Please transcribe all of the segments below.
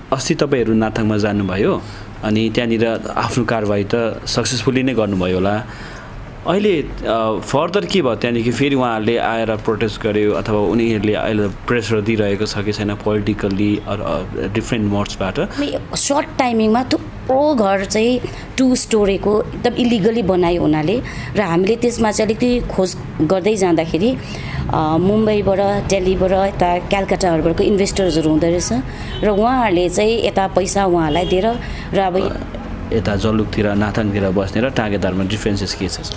अस्ति तपाईँहरू नाथाङमा जानुभयो अनि त्यहाँनिर आफ्नो कारबाही त सक्सेसफुली नै गर्नुभयो होला। अहिले फर्दर के भयो त्यहाँदेखि? फेरि उहाँहरूले आएर प्रोटेस्ट गर्यो अथवा उनीहरूले अहिले प्रेसर दिइरहेको छ कि छैन पोलिटिकल्ली डिफ्रेन्ट मोड्सबाट? सर्ट टाइमिङमा थुप्रो घर चाहिँ 2 स्टोरीको एकदम इलिगली बनायो हुनाले र हामीले त्यसमा चाहिँ अलिकति खोज गर्दै जाँदाखेरि मुम्बईबाट, दिल्लीबाट, यता कलकत्ताहरूबाटको इन्भेस्टर्सहरू हुँदो रहेछ र उहाँहरूले चाहिँ यता पैसा उहाँलाई दिएर र अब यता जलुकतिर नाथाङतिर बस्ने र टाँगेदारमा डिफ्रेन्सेस के छ?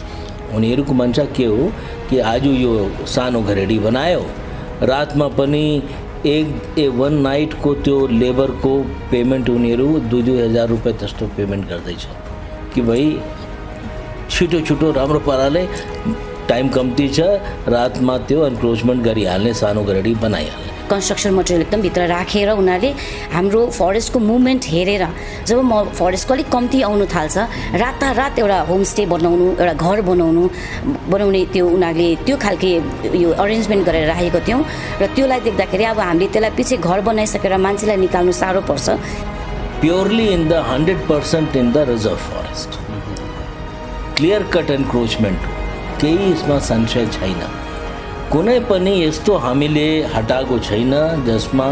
उनीहरूको मान्छे के हो कि आज यो सानो घरेडी बनायो, रातमा पनि वन नाइटको त्यो लेबरको पेमेन्ट उनीहरू 2,000 रुपियाँ त्यस्तो पेमेन्ट गर्दैछ कि भाइ छिटो छिटो राम्रो पाराले टाइम कम्ती छ, रातमा त्यो एन्क्रोचमेन्ट गरिहाल्ने, सानो घरेडी बनाइहाल्ने। कन्स्ट्रक्सन मटेरियल एकदम भित्र राखेर उनीहरूले हाम्रो फरेस्टको मुभमेन्ट हेरेर जब फरेस्टको अलिक कम्ती आउनु थाल्छ, रातारात एउटा होमस्टे बनाउनु, एउटा घर बनाउने त्यो उनीहरूले त्यो खालके यो अरेन्जमेन्ट गरेर राखेको थियौँ र त्यसलाई देख्दाखेरि अब हामीले त्यसलाई पछि घर बनाइसकेर मान्छेलाई निकाल्नु साह्रो पर्छ। Purely in the 100% in the reserve forest clear cut encroachment हो, केही यसमा संशय छैन। कुनै पनि यस्तो हामीले हटाएको छैन जसमा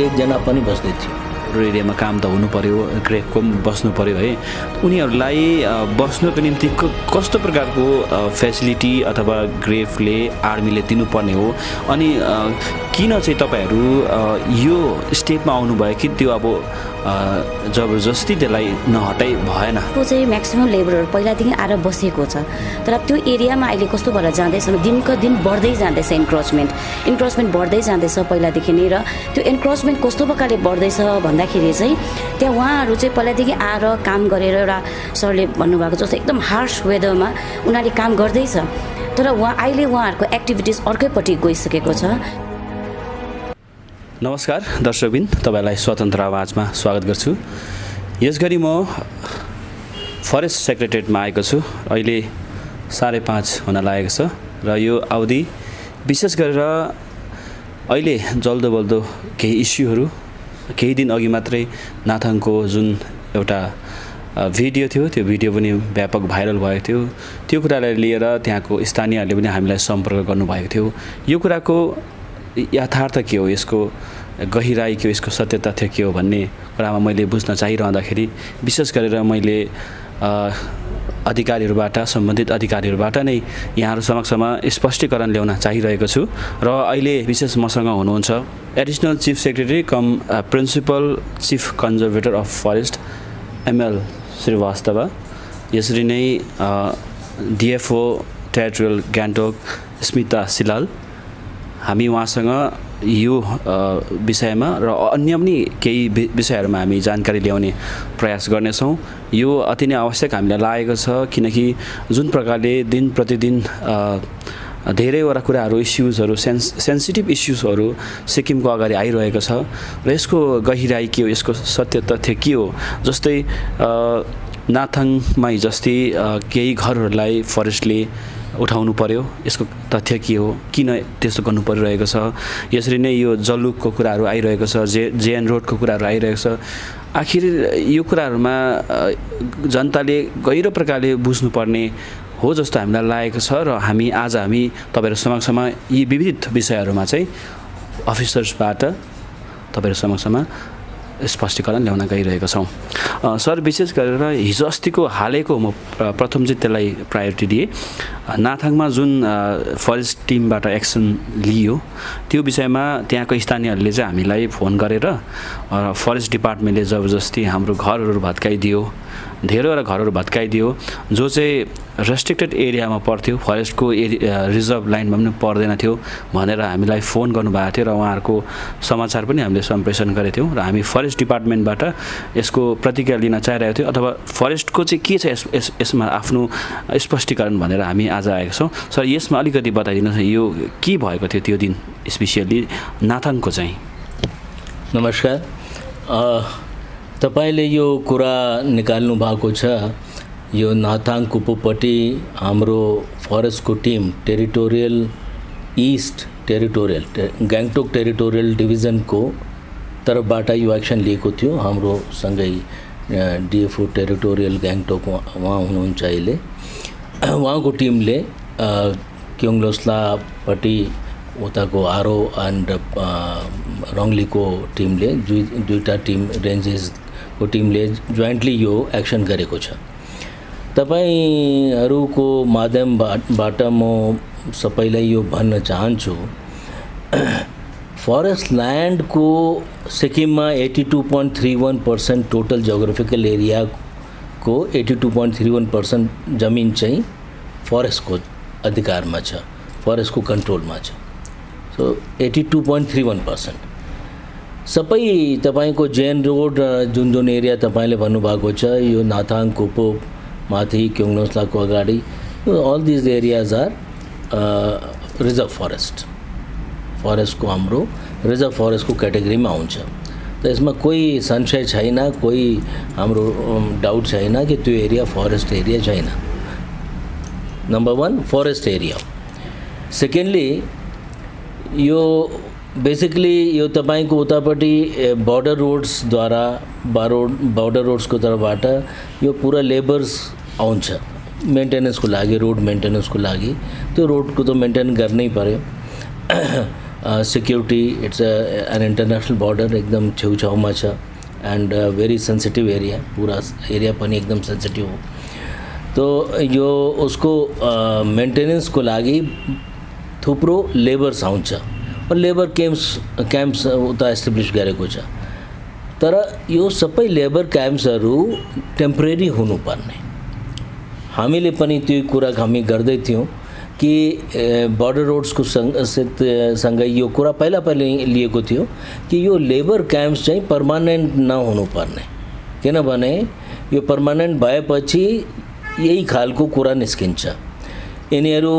एकजना पनि बस्दै थियो। एरियामा काम त हुनु पर्यो, ग्रेफको पनि बस्नु पर्यो है। उनीहरूलाई बस्नुको निम्ति कस्तो प्रकारको फेसिलिटी अथवा ग्रेफले आर्मीले दिनुपर्ने हो अनि किन चाहिँ तपाईँहरू यो स्टेपमा आउनुभयो कि त्यो अब जबरजस्ती त्यसलाई नहटाइ भएन? त्यो चाहिँ म्याक्सिमम लेबरहरू पहिलादेखि आएर बसेको छ, तर त्यो एरियामा अहिले कस्तो भएर जाँदैछ, दिनको दिन बढ्दै जाँदैछ इन्क्रोचमेन्ट बढ्दै जाँदैछ पहिलादेखि नै। र त्यो इन्क्रोचमेन्ट कस्तो प्रकारले बढ्दैछ भन्दाखेरि चाहिँ त्यहाँ उहाँहरू चाहिँ पहिलादेखि आएर काम गरेर एउटा सरले भन्नुभएको जस्तो एकदम हार्स वेदरमा उनीहरूले काम गर्दैछ, तर अहिले उहाँहरूको एक्टिभिटिज अर्कैपट्टि गइसकेको छ। नमस्कार दर्शकबिन, तपाईँलाई स्वतन्त्र आवाजमा स्वागत गर्छु। यसगरी म फरेस्ट सेक्रेटेरिएटमा आएको छु। अहिले 5:30 हुन लागेको छ र यो अवधि विशेष गरेर अहिले जल्दो बल्दो केही इस्युहरू, केही दिन अघि मात्रै नाथाङको जुन एउटा भिडियो थियो, त्यो भिडियो पनि व्यापक भाइरल भएको थियो। त्यो कुरालाई लिएर त्यहाँको स्थानीयहरूले पनि हामीलाई सम्पर्क गर्नुभएको थियो। यो कुराको यथार्थ के हो, यसको गहिराई के हो, यसको सत्य तथ्य के हो भन्ने कुरामा मैले बुझ्न चाहिरहँदाखेरि विशेष गरेर मैले अधिकारीहरूबाट, सम्बन्धित अधिकारीहरूबाट नै यहाँहरू समक्षमा स्पष्टीकरण ल्याउन चाहिरहेको छु। र अहिले विशेष मसँग हुनुहुन्छ additional chief secretary cum principal chief conservator of forest ML Srivastava, यसरी नै DFO टेरिटोरियल गान्तोक स्मिता सिलाल। हामी उहाँसँग यो विषयमा र अन्य पनि केही विषयहरूमा हामी जानकारी ल्याउने प्रयास गर्नेछौँ। यो अति नै आवश्यक हामीलाई लागेको छ, किनकि जुन प्रकारले दिन प्रतिदिन धेरैवटा कुराहरू, इस्युजहरू, सेन्सिटिभ इस्युजहरू सिक्किमको अगाडि आइरहेको छ र यसको गहिराई के हो, यसको सत्य तथ्य के हो। जस्तै नाथाङमै जस्तै केही घरहरूलाई फरेस्टले उठाउनु पर्यो, यसको तथ्य के हो, किन त्यस्तो गर्नु परिरहेको छ। यसरी नै यो जलुकको कुराहरू आइरहेको छ, JN रोडको कुराहरू आइरहेको छ। आखिर यो कुराहरूमा जनताले गहिरो प्रकारले बुझ्नुपर्ने हो जस्तो हामीलाई लागेको छ र आज हामी तपाईँहरू समक्षमा यी विविध विषयहरूमा चाहिँ अफिसर्सबाट तपाईँहरू समक्षमा स्पष्टीकरण ल्याउन गइरहेका छौँ। सर, विशेष गरेर हिजो अस्तिको हालैको म प्रथम चाहिँ त्यसलाई प्रायोरिटी दिएँ। नाथाङमा जुन फरेस्ट टिमबाट एक्सन लियो त्यो विषयमा त्यहाँको स्थानीयहरूले चाहिँ हामीलाई फोन गरेर फरेस्ट डिपार्टमेन्टले जबरजस्ती हाम्रो घरहरू भत्काइदियो, धेरैवटा घरहरू भत्काइदियो, जो चाहिँ रेस्ट्रिक्टेड एरियामा पर्थ्यो, फरेस्टको रिजर्भ लाइनमा पनि पर्दैन थियो भनेर हामीलाई फोन गर्नुभएको थियो र उहाँहरूको समाचार पनि हामीले सम्प्रेषण गरेको थियौँ र हामी फरेस्ट डिपार्टमेन्टबाट यसको प्रतिक्रिया लिन चाहिरहेको थियौँ अथवा फरेस्टको चाहिँ के छ यसमा आफ्नो स्पष्टीकरण भनेर हामी आज आएको छौँ। सर, यसमा अलिकति बताइदिनुहोस्, यो के भएको थियो त्यो दिन स्पेसियली नाथाङको चाहिँ? नमस्कार, तपाईले यो कुरा निकाल्नु भएको छ। यो नाथाङ कुपोपट्टि हाम्रो फरेस्टको team territorial east territorial Gangtok territorial डिभिजनको तर्फबाट यो एक्सन लिएको थियो। हाम्रो सँगै डिएफओ टेरिटोरियल गान्तोक उहाँ हुनुहुन्छ अहिले। उहाँको टिमले क्योङलोस्लापट्टि उताको आरो एन्ड रङ्गलीको टिमले दुईटा टिम रेन्जेसको टिमले जोइन्टली यो एक्सन गरेको छ। तपाईहरूको माध्यमबाट म सबैलाई यो भन्न चाहन्छु, फरेस्ट ल्यान्डको सिक्किममा 82.31% टोटल जियोग्राफिकल एरियाको 82.31% जमिन चाहिँ फरेस्टको अधिकारमा छ, फरेस्टको कन्ट्रोलमा छ। सो 82.31% सबै तपाईँको जेन रोड जुन एरिया तपाईँले भन्नुभएको छ, यो नाथाङ कुपो माथि क्योङलोस्लाको अगाडि, all these areas are reserve फरेस्टको हाम्रो रिजर्भ फरेस्टको क्याटेगोरीमा आउँछ। त यसमा कोही संशय छैन, कोही हाम्रो डाउट छैन कि त्यो एरिया फरेस्ट एरिया छैन। Number 1 forest area. सेकेन्डली यो बेसिकली यो तपाईँको उतापट्टि बॉर्डर रोड्सद्वारा बॉर्डर रोड्सको तर्फबाट यो पुरा लेबर्स आउँछ मेन्टेनेन्सको लागि, रोड मेन्टेनेन्सको लागि। त्यो रोडको त मेन्टेन गर्नै पर्यो। Security, it's an international border, एकदम छेउछाउमा छ एन्ड भेरी सेन्सिटिभ एरिया, पुरा एरिया पनि एकदम सेन्सिटिभ हो। तो यो उसको मेन्टेनेन्सको लागि थुप्रो लेबर्स आउँछ और लेबर क्याम्प्स उता एस्टाब्लिस गरेको छ। तर यो सबै लेबर क्याम्प्सहरू टेम्परेरी हुनुपर्ने। हामीले पनि त्यो कुरा हामी गर्दै थियौँ कि बॉर्डर रोड्सको सँगै यो कुरा पहिला लिएको थियो कि यो लेबर क्याम्प्स चाहिँ पर्मानेन्ट नहुनुपर्ने, किनभने यो पर्मानेन्ट भएपछि यही खालको कुरा निस्किन्छ। यिनीहरू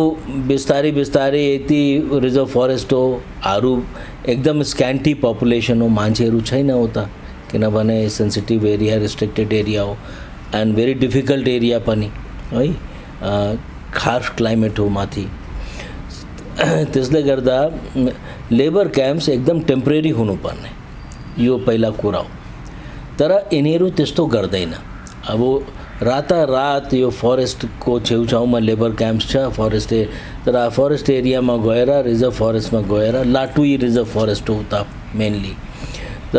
बिस्तारै यति रिजर्भ फरेस्ट हो, अरू एकदम स्क्यान्टी पपुलेसन हो, मान्छेहरू छैन उता, किनभने सेन्सिटिभ एरिया, रिस्ट्रिक्टेड एरिया हो एन्ड भेरी डिफिकल्ट एरिया पनि है, खास क्लाइमेट हो माथि। त्यसले गर्दा लेबर क्याम्प्स एकदम टेम्परेरी हुनुपर्ने, यो पहिला कुरा हो। तर यिनीहरू त्यस्तो गर्दैन। अब रातारात यो फरेस्टको छेउछाउमा लेबर क्याम्प्स छ, तर फरेस्ट एरियामा गएर, रिजर्भ फरेस्टमा गएर, लाटुई रिजर्भ फरेस्ट हो उता मेनली, त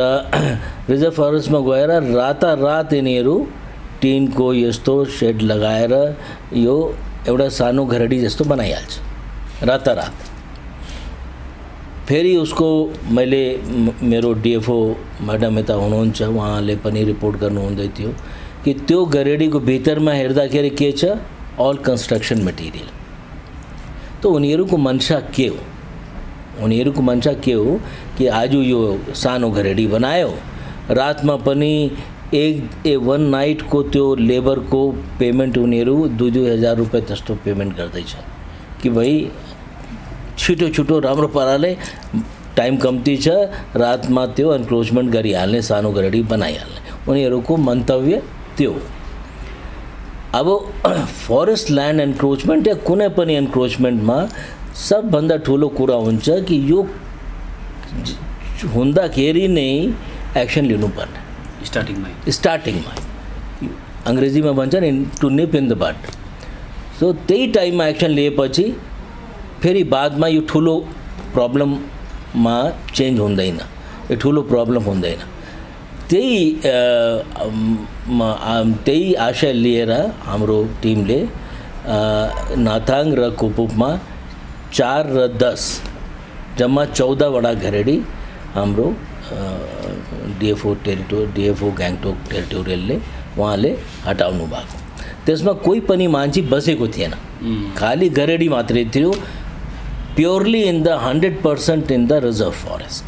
रिजर्भ फरेस्टमा गएर रातारात यिनीहरू टिनको यस्तो सेड लगाएर यो एउटा सानो घरडी जस्तो बनाइहाल्छ रातारात। फेरि उसको मैले मेरो डिएफओ म्याडम यता हुनुहुन्छ, उहाँले पनि रिपोर्ट गर्नुहुँदै थियो कि त्यो गरेडीको भित्रमा हेर्दाखेरि के छ, अल कन्स्ट्रक्सन मटेरियल। तो उनीहरूको मनसा के हो, उनीहरूको मनसा के हो कि आज यो सानो गरेडी बनायो, रातमा पनि वन नाइटको त्यो लेबरको पेमेन्ट उनीहरू 2,000 रुपियाँ त्यस्तो पेमेन्ट गर्दैछ कि भाइ छिटो राम्रो पाराले, टाइम कम्ती छ, रातमा त्यो एन्क्रोचमेन्ट गरिहाल्ने, सानो गरेडी बनाइहाल्ने, उनीहरूको मन्तव्य त्यो। अब फरेस्ट ल्यान्ड एन्क्रोचमेन्ट या कुनै पनि एन्क्रोचमेन्टमा सबभन्दा ठुलो कुरा हुन्छ कि यो हुँदाखेरि नै एक्सन लिनुपर्ने, स्टार्टिङमा अङ्ग्रेजीमा भन्छ नि to nip in the bud. So त्यही टाइममा एक्सन लिएपछि फेरि बादमा यो ठुलो प्रब्लममा चेन्ज हुँदैन, यो ठुलो प्रब्लम हुँदैन। त्यही आशय लिएर हाम्रो टिमले नाथाङ र कुपुपमा 4 र 10 जम्मा 14वटा घरेडी हाम्रो डिएफओ गान्तोक टेरिटोरियलले उहाँले हटाउनु भएको। त्यसमा कोही पनि मान्छे बसेको थिएन, खाली घरेडी मात्रै थियो, purely in the 100% in the reserve forest.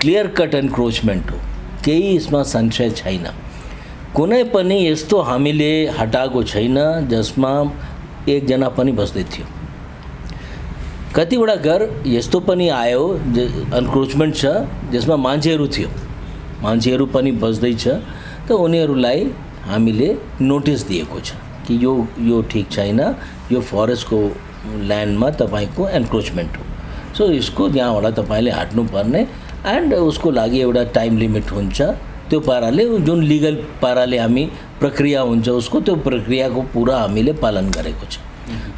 Clear cut encroachment हो, केही यसमा संशय छैन। कुनै पनि यस्तो हामीले हटाएको छैन जसमा एकजना पनि बस्दै थियो। कतिवटा घर यस्तो पनि आयो एन्क्रोचमेन्ट छ जसमा मान्छेहरू थियो, मान्छेहरू पनि बस्दैछ, त उनीहरूलाई हामीले नोटिस दिएको छ कि यो ठिक छैन, यो फरेस्टको ल्यान्डमा तपाईँको एन्क्रोचमेन्ट हो। सो यसको यहाँबाट तपाईँले हट्नुपर्ने एन्ड उसको लागि एउटा टाइम लिमिट हुन्छ त्यो पाराले जुन लिगल पाराले हामी प्रक्रिया हुन्छ उसको त्यो प्रक्रियाको पुरा हामीले पालन गरेको छ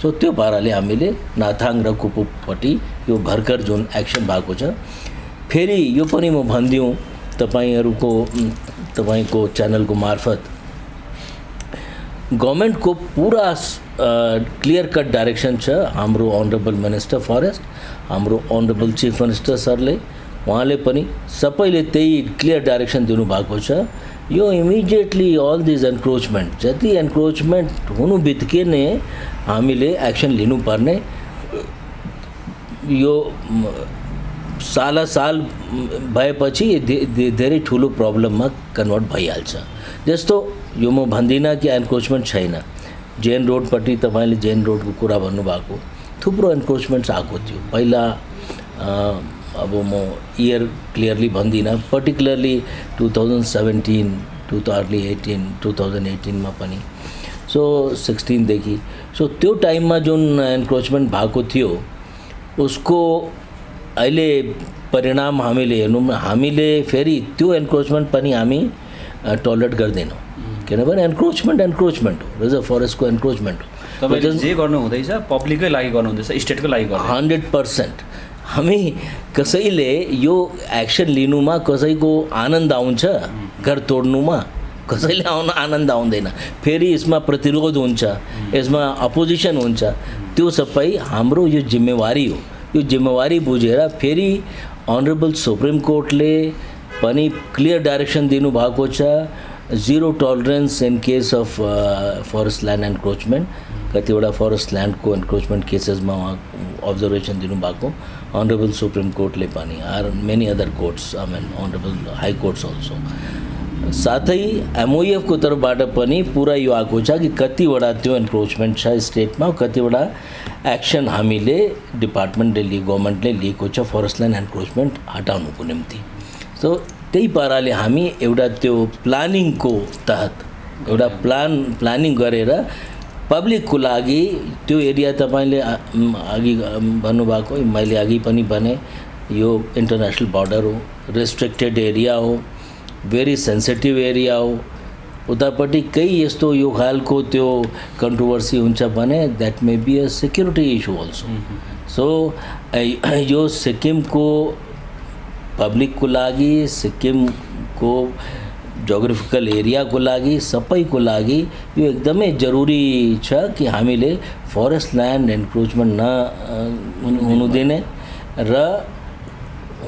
सो त्यो पाराले हामीले नाथाङ र कुपुपट्टि यो भर्खर जुन एक्सन भएको छ फेरि यो पनि म भनिदिउँ तपाईँको च्यानलको मार्फत गभर्मेन्टको पुरा क्लियर कट डाइरेक्सन छ हाम्रो अनरेबल मिनिस्टर फरेस्ट हाम्रो अनरेबल चिफ मिनिस्टर सरले उहाँले पनि सबैले त्यही क्लियर डाइरेक्सन दिनुभएको छ यो इमिडिएटली अल दिस एन्क्रोचमेन्ट जति एन्क्रोचमेन्ट हुनु बित्तिकै नै हामीले एक्सन लिनुपर्ने यो साल भएपछि धेरै ठुलो प्रब्लममा कन्भर्ट भइहाल्छ जस्तो यो म भन्दिनँ कि एन्क्रोचमेन्ट छैन जेन रोडपट्टि तपाईँले जेन रोडको कुरा भन्नुभएको थुप्रो एन्क्रोचमेन्ट्स आएको थियो पहिला अब म इयर क्लियरली भन्दिनँ पर्टिकुलरली 2017 to अर्ली 2018मा पनि सो 16देखि सो त्यो टाइममा जुन एन्क्रोचमेन्ट भएको थियो उसको अहिले परिणाम हामीले हेर्नु हामीले फेरि त्यो एन्क्रोचमेन्ट पनि हामी टलरेट गर्दैनौँ किनभने एन्क्रोचमेन्ट हो रिजर्भ फरेस्टको एन्क्रोचमेन्ट हो तपाईँले जे गर्नु हुँदैछ पब्लिकै लागि गर्नु हुँदैछ स्टेटको लागि गर्नु 100% हामी कसैले यो एक्सन लिनुमा कसैको आनन्द आउँछ घर तोड्नुमा कसैले आनन्द आउँदैन फेरि यसमा प्रतिरोध हुन्छ यसमा अपोजिसन हुन्छ त्यो सबै हाम्रो यो जिम्मेवारी हो यो जिम्मेवारी बुझेर फेरि अनरेबल सुप्रिम कोर्टले पनि क्लियर डाइरेक्सन दिनुभएको छ zero tolerance in case of forest land encroachment कतिवटा फरेस्ट ल्यान्डको एन्क्रोचमेन्ट केसेसमा अब्जर्भेसन दिनुभएको अनरेबल सुप्रिम कोर्टले पनि or many other courts I mean honourable high courts also साथै एमओएफको तर्फबाट पनि पुरा यो आएको छ कि कतिवटा त्यो एन्क्रोचमेन्ट छ स्टेटमा कतिवटा एक्सन हामीले डिपार्टमेन्टले गभर्मेन्टले लिएको छ फरेस्ट ल्यान्ड एन्क्रोचमेन्ट हटाउनुको निम्ति सो त्यही पाराले हामी एउटा त्यो प्लानिङको तहत एउटा प्लानिङ गरेर पब्लिकको लागि त्यो एरिया तपाईँले अघि भन्नुभएको मैले अघि पनि भने यो इन्टरनेसनल बर्डर हो रेस्ट्रिक्टेड एरिया हो भेरी सेन्सिटिभ एरिया हो उतापट्टि केही यस्तो यो खालको त्यो कन्ट्रोभर्सी हुन्छ भने that may be a security issue also so यो सिक्किमको पब्लिकको लागि सिक्किमको जोग्राफिकल एरियाको लागि सबैको लागि यो एकदमै जरुरी छ कि हामीले फरेस्ट ल्यान्ड एन्क्रोचमेन्ट हुनु दिने र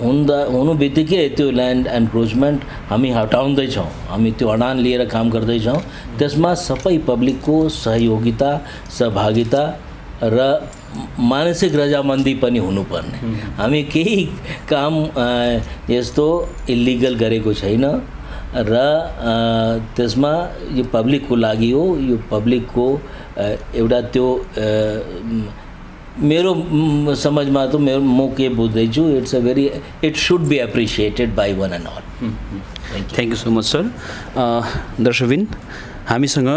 हुनु बित्तिकै त्यो ल्यान्ड एन्क्रोचमेन्ट हामी हटाउँदैछौँ हामी त्यो अडान लिएर काम गर्दैछौँ त्यसमा सबै पब्लिकको सहयोगिता सहभागिता र मानसिक रजामन्दी पनि हुनुपर्ने हामी केही काम यस्तो इलिगल गरेको छैन र त्यसमा यो पब्लिकको लागि हो यो पब्लिकको एउटा त्यो मेरो समझमा त म के बुझ्दैछु it should be appreciated by one and all thank you so much sir दर्शकबिन हामीसँग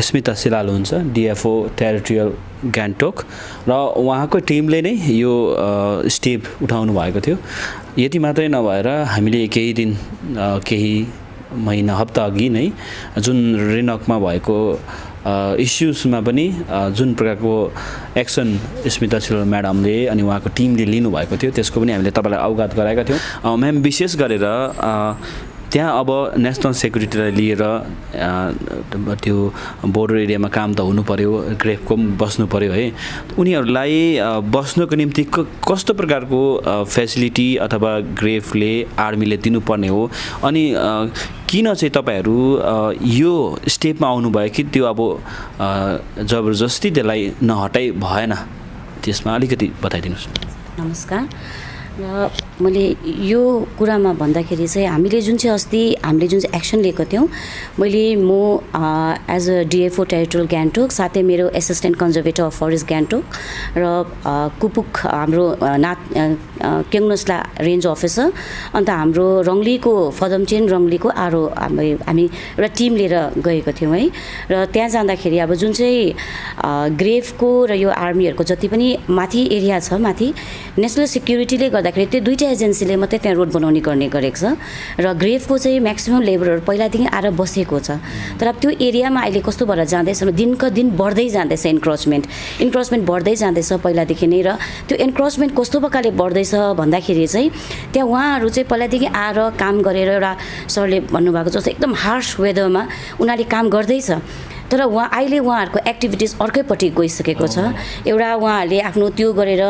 स्मिता सिलाल हुन्छ डिएफओ टेरिटोरियल गान्तोक र उहाँको टिमले नै यो स्टेप उठाउनु भएको थियो यति मात्रै नभएर हामीले केही महिना हप्ता अघि नै जुन रिनकमा भएको इस्युजमा पनि जुन प्रकारको एक्सन स्मिता सिलाल म्याडमले अनि उहाँको टिमले लिनुभएको थियो त्यसको पनि हामीले तपाईँलाई अवगत गराएका थियौँ म्याम विशेष गरेर त्यहाँ अब नेसनल सेक्युरिटीलाई लिएर त्यो बोर्डर एरियामा काम त हुनु पर्यो ग्रेफको पनि बस्नु पर्यो है उनीहरूलाई बस्नको निम्ति कस्तो प्रकारको फेसिलिटी अथवा ग्रेफले आर्मीले दिनुपर्ने हो अनि किन चाहिँ तपाईँहरू यो स्टेपमा आउनुभयो कि त्यो अब जबरजस्ती त्यसलाई नहटाइ भएन त्यसमा अलिकति बताइदिनुहोस् नमस्कार र मैले यो कुरामा भन्दाखेरि चाहिँ हामीले जुन चाहिँ अस्ति हामीले जुन चाहिँ एक्सन लिएको थियौँ मैले म as a DFO territorial Gangtok साथै मेरो assistant conservator of forest Gangtok र कुपुक हाम्रो केङ्नोस्ला रेन्ज अफिसर अन्त हाम्रो रङ्लीको फदमचेन रङ्लीको हामी एउटा टिम लिएर गएको थियौँ है र त्यहाँ जाँदाखेरि अब जुन चाहिँ ग्रेफको र यो आर्मीहरूको जति पनि माथि एरिया छ माथि नेसनल सेक्युरिटीले गर्दाखेरि त्यो दुईवटा एजेन्सीले मात्रै त्यहाँ रोड बनाउने गर्ने गरेको छ र ग्रेभको चाहिँ म्याक्सिमम् लेबरहरू पहिलादेखि आएर बसेको छ। तर अब त्यो एरियामा अहिले कस्तो भएर जाँदैछ भने दिनको दिन बढ्दै जाँदैछ इन्क्रोचमेन्ट बढ्दै जाँदैछ पहिलादेखि नै। र त्यो इन्क्रोचमेन्ट कस्तो प्रकारले बढ्दैछ भन्दाखेरि चाहिँ त्यहाँ उहाँहरू चाहिँ पहिलादेखि आएर काम गरेर एउटा सरले भन्नुभएको जस्तो एकदम हार्स वेदरमा उनीहरूले काम गर्दैछ। तर अहिले उहाँहरूको एक्टिभिटिज अर्कैपट्टि गइसकेको छ। एउटा उहाँहरूले आफ्नो त्यो गरेर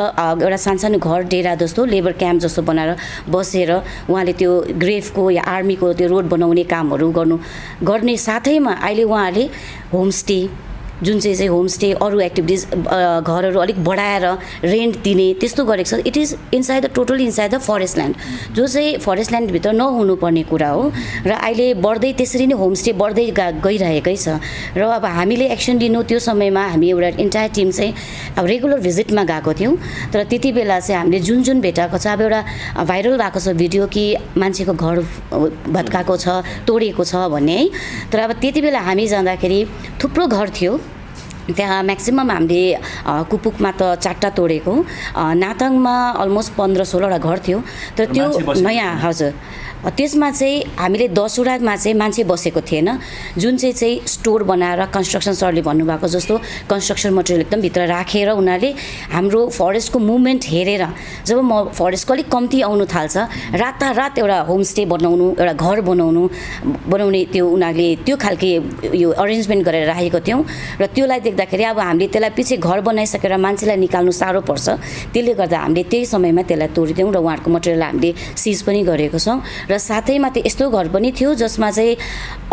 एउटा सानसानो घर डेरा जस्तो लेबर क्याम्प जस्तो बनाएर बसेर उहाँले त्यो ग्रेभको या आर्मीको त्यो रोड बनाउने कामहरू गर्ने साथैमा अहिले उहाँहरूले होमस्टे जुन चाहिँ होमस्टे अरू एक्टिभिटिज घरहरू अलिक बढाएर रेन्ट दिने त्यस्तो गरेको छ। It is totally inside the forest land, जो चाहिँ फरेस्ट ल्यान्डभित्र नहुनुपर्ने कुरा हो। र अहिले बढ्दै त्यसरी नै होमस्टे बढ्दै गइरहेकै छ। र अब हामीले एक्सन लिनु त्यो समयमा हामी एउटा इन्टायर टिम चाहिँ अब रेगुलर भिजिटमा गएको थियौँ। तर त्यति बेला चाहिँ हामीले जुन भेटाएको छ, अब एउटा भाइरल भएको छ भिडियो कि मान्छेको घर भत्काएको छ, तोडेको छ भन्ने है। तर अब त्यति बेला हामी जाँदाखेरि थुप्रो घर थियो त्यहाँ। म्याक्सिमम् हामीले कुपुकमा त 4टा तोडेको, नाताङमा अलमोस्ट 15-16वटा घर थियो। तर त्यो नयाँ हजुर त्यसमा चाहिँ हामीले 10वटामा चाहिँ मान्छे बसेको थिएन, जुन चाहिँ स्टोर बनाएर कन्स्ट्रक्सन सरले भन्नुभएको जस्तो कन्स्ट्रक्सन मटेरियल एकदम भित्र राखेर उनीहरूले हाम्रो फरेस्टको मुभमेन्ट हेरेर जब फरेस्टको अलिक कम्ती आउनु थाल्छ रातारात एउटा होमस्टे बनाउनु, एउटा घर बनाउने त्यो उनीहरूले त्यो खालके यो अरेन्जमेन्ट गरेर राखेको थियौँ। र त्यसलाई देख्दाखेरि अब हामीले त्यसलाई पछि घर बनाइसकेर मान्छेलाई निकाल्नु साह्रो पर्छ। त्यसले गर्दा हामीले त्यही समयमा त्यसलाई तोडिदियौँ र उहाँहरूको मटेरियल हामीले सिज पनि गरेको छौँ। र साथैमा त्यो यस्तो घर पनि थियो जसमा चाहिँ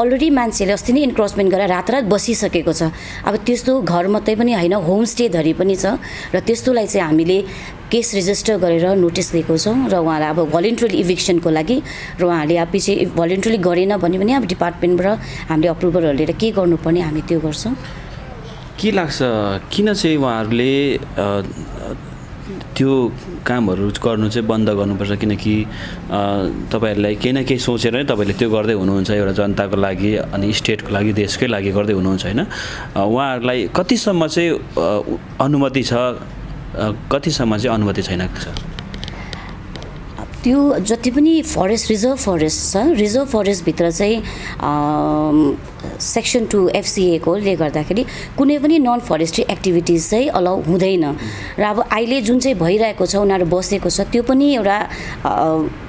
अलरेडी मान्छेले अस्ति नै इन्क्रोचमेन्ट गरेर रातरात बसिसकेको छ। अब त्यस्तो घर मात्रै पनि होइन, होमस्टे धरि पनि छ। र त्यस्तोलाई चाहिँ हामीले केस रेजिस्टर गरेर नोटिस दिएको छौँ र उहाँलाई अब भलिन्ट्रली इभिक्सनको लागि। र उहाँहरूले अब पछि भलिन्ट्रली गरेन भने पनि अब डिपार्टमेन्टबाट हामीले अप्रुभलहरू लिएर के गर्नुपर्ने हामी त्यो गर्छौँ। के लाग्छ किन चाहिँ उहाँहरूले त्यो कामहरू गर्नु चाहिँ बन्द गर्नुपर्छ? किनकि तपाईँहरूलाई केही न केही सोचेर नै तपाईँले त्यो गर्दै हुनुहुन्छ, एउटा जनताको लागि अनि स्टेटको लागि देशकै लागि गर्दै हुनुहुन्छ होइन। उहाँहरूलाई कतिसम्म चाहिँ अनुमति छ, कतिसम्म चाहिँ अनुमति छैन? त्यो जति पनि रिजर्भ फरेस्ट छ, रिजर्भ फरेस्टभित्र चाहिँ सेक्सन 2 FCA कोले गर्दाखेरि कुनै पनि नन फरेस्ट्री एक्टिभिटिज चाहिँ अलाउ हुँदैन। र अब अहिले जुन चाहिँ भइरहेको छ उनीहरू बसेको छ त्यो पनि एउटा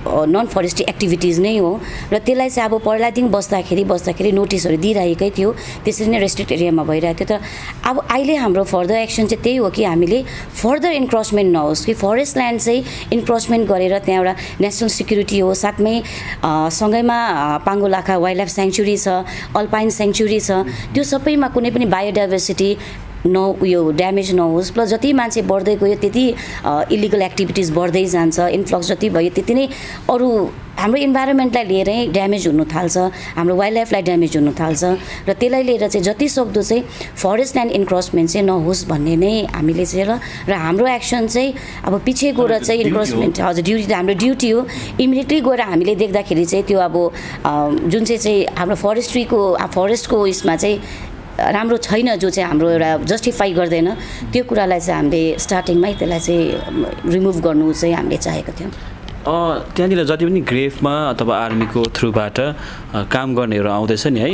नन फरेस्ट्री एक्टिभिटिज नै हो। र त्यसलाई चाहिँ अब पहिलादेखि बस्दाखेरि नोटिसहरू दिइरहेकै थियो, त्यसरी नै रेस्ट्रिक्ट एरियामा भइरहेको थियो। तर अब अहिले हाम्रो फर्दर एक्सन चाहिँ त्यही हो कि हामीले फर्दर इन्क्रोचमेन्ट नहोस्, कि फरेस्ट ल्यान्ड चाहिँ इन्क्रोचमेन्ट गरेर त्यहाँ एउटा नेसनल सिक्युरिटी हो, साथमै सँगैमा पाङ्गोलाखा वाइल्ड लाइफ स्याङ्चुरी छ, अल्पाइन सेङ्चुरी छ, त्यो सबैमा कुनै पनि बायोडाइभर्सिटी उयो ड्यामेज नहोस्। प्लस जति मान्छे बढ्दै गयो त्यति इलिगल एक्टिभिटिज बढ्दै जान्छ, इन्फ्लक्स जति भयो त्यति नै अरू हाम्रो इन्भाइरोमेन्टलाई लिएरै ड्यामेज हुनु थाल्छ, हाम्रो वाइल्ड लाइफलाई ड्यामेज हुनु थाल्छ। र त्यसलाई लिएर चाहिँ जति सक्दो चाहिँ फरेस्ट ल्यान्ड इन्क्रोचमेन्ट चाहिँ नहोस् भन्ने नै हामीले चाहिँ र हाम्रो एक्सन चाहिँ अब पछि गएर चाहिँ इन्क्रोचमेन्ट हजुर ड्युटी हाम्रो ड्युटी हो। इमिडिएटली गएर हामीले देख्दाखेरि चाहिँ त्यो अब जुन चाहिँ हाम्रो फरेस्टको उसमा चाहिँ राम्रो छैन, जो चाहिँ हाम्रो एउटा जस्टिफाई गर्दैन, त्यो कुरालाई चाहिँ हामीले स्टार्टिङमै त्यसलाई चाहिँ रिमुभ गर्नु चाहिँ हामीले चाहेको थियौँ। त्यहाँनिर जति पनि ग्रेभमा अथवा आर्मीको थ्रुबाट काम गर्नेहरू आउँदैछ नि है,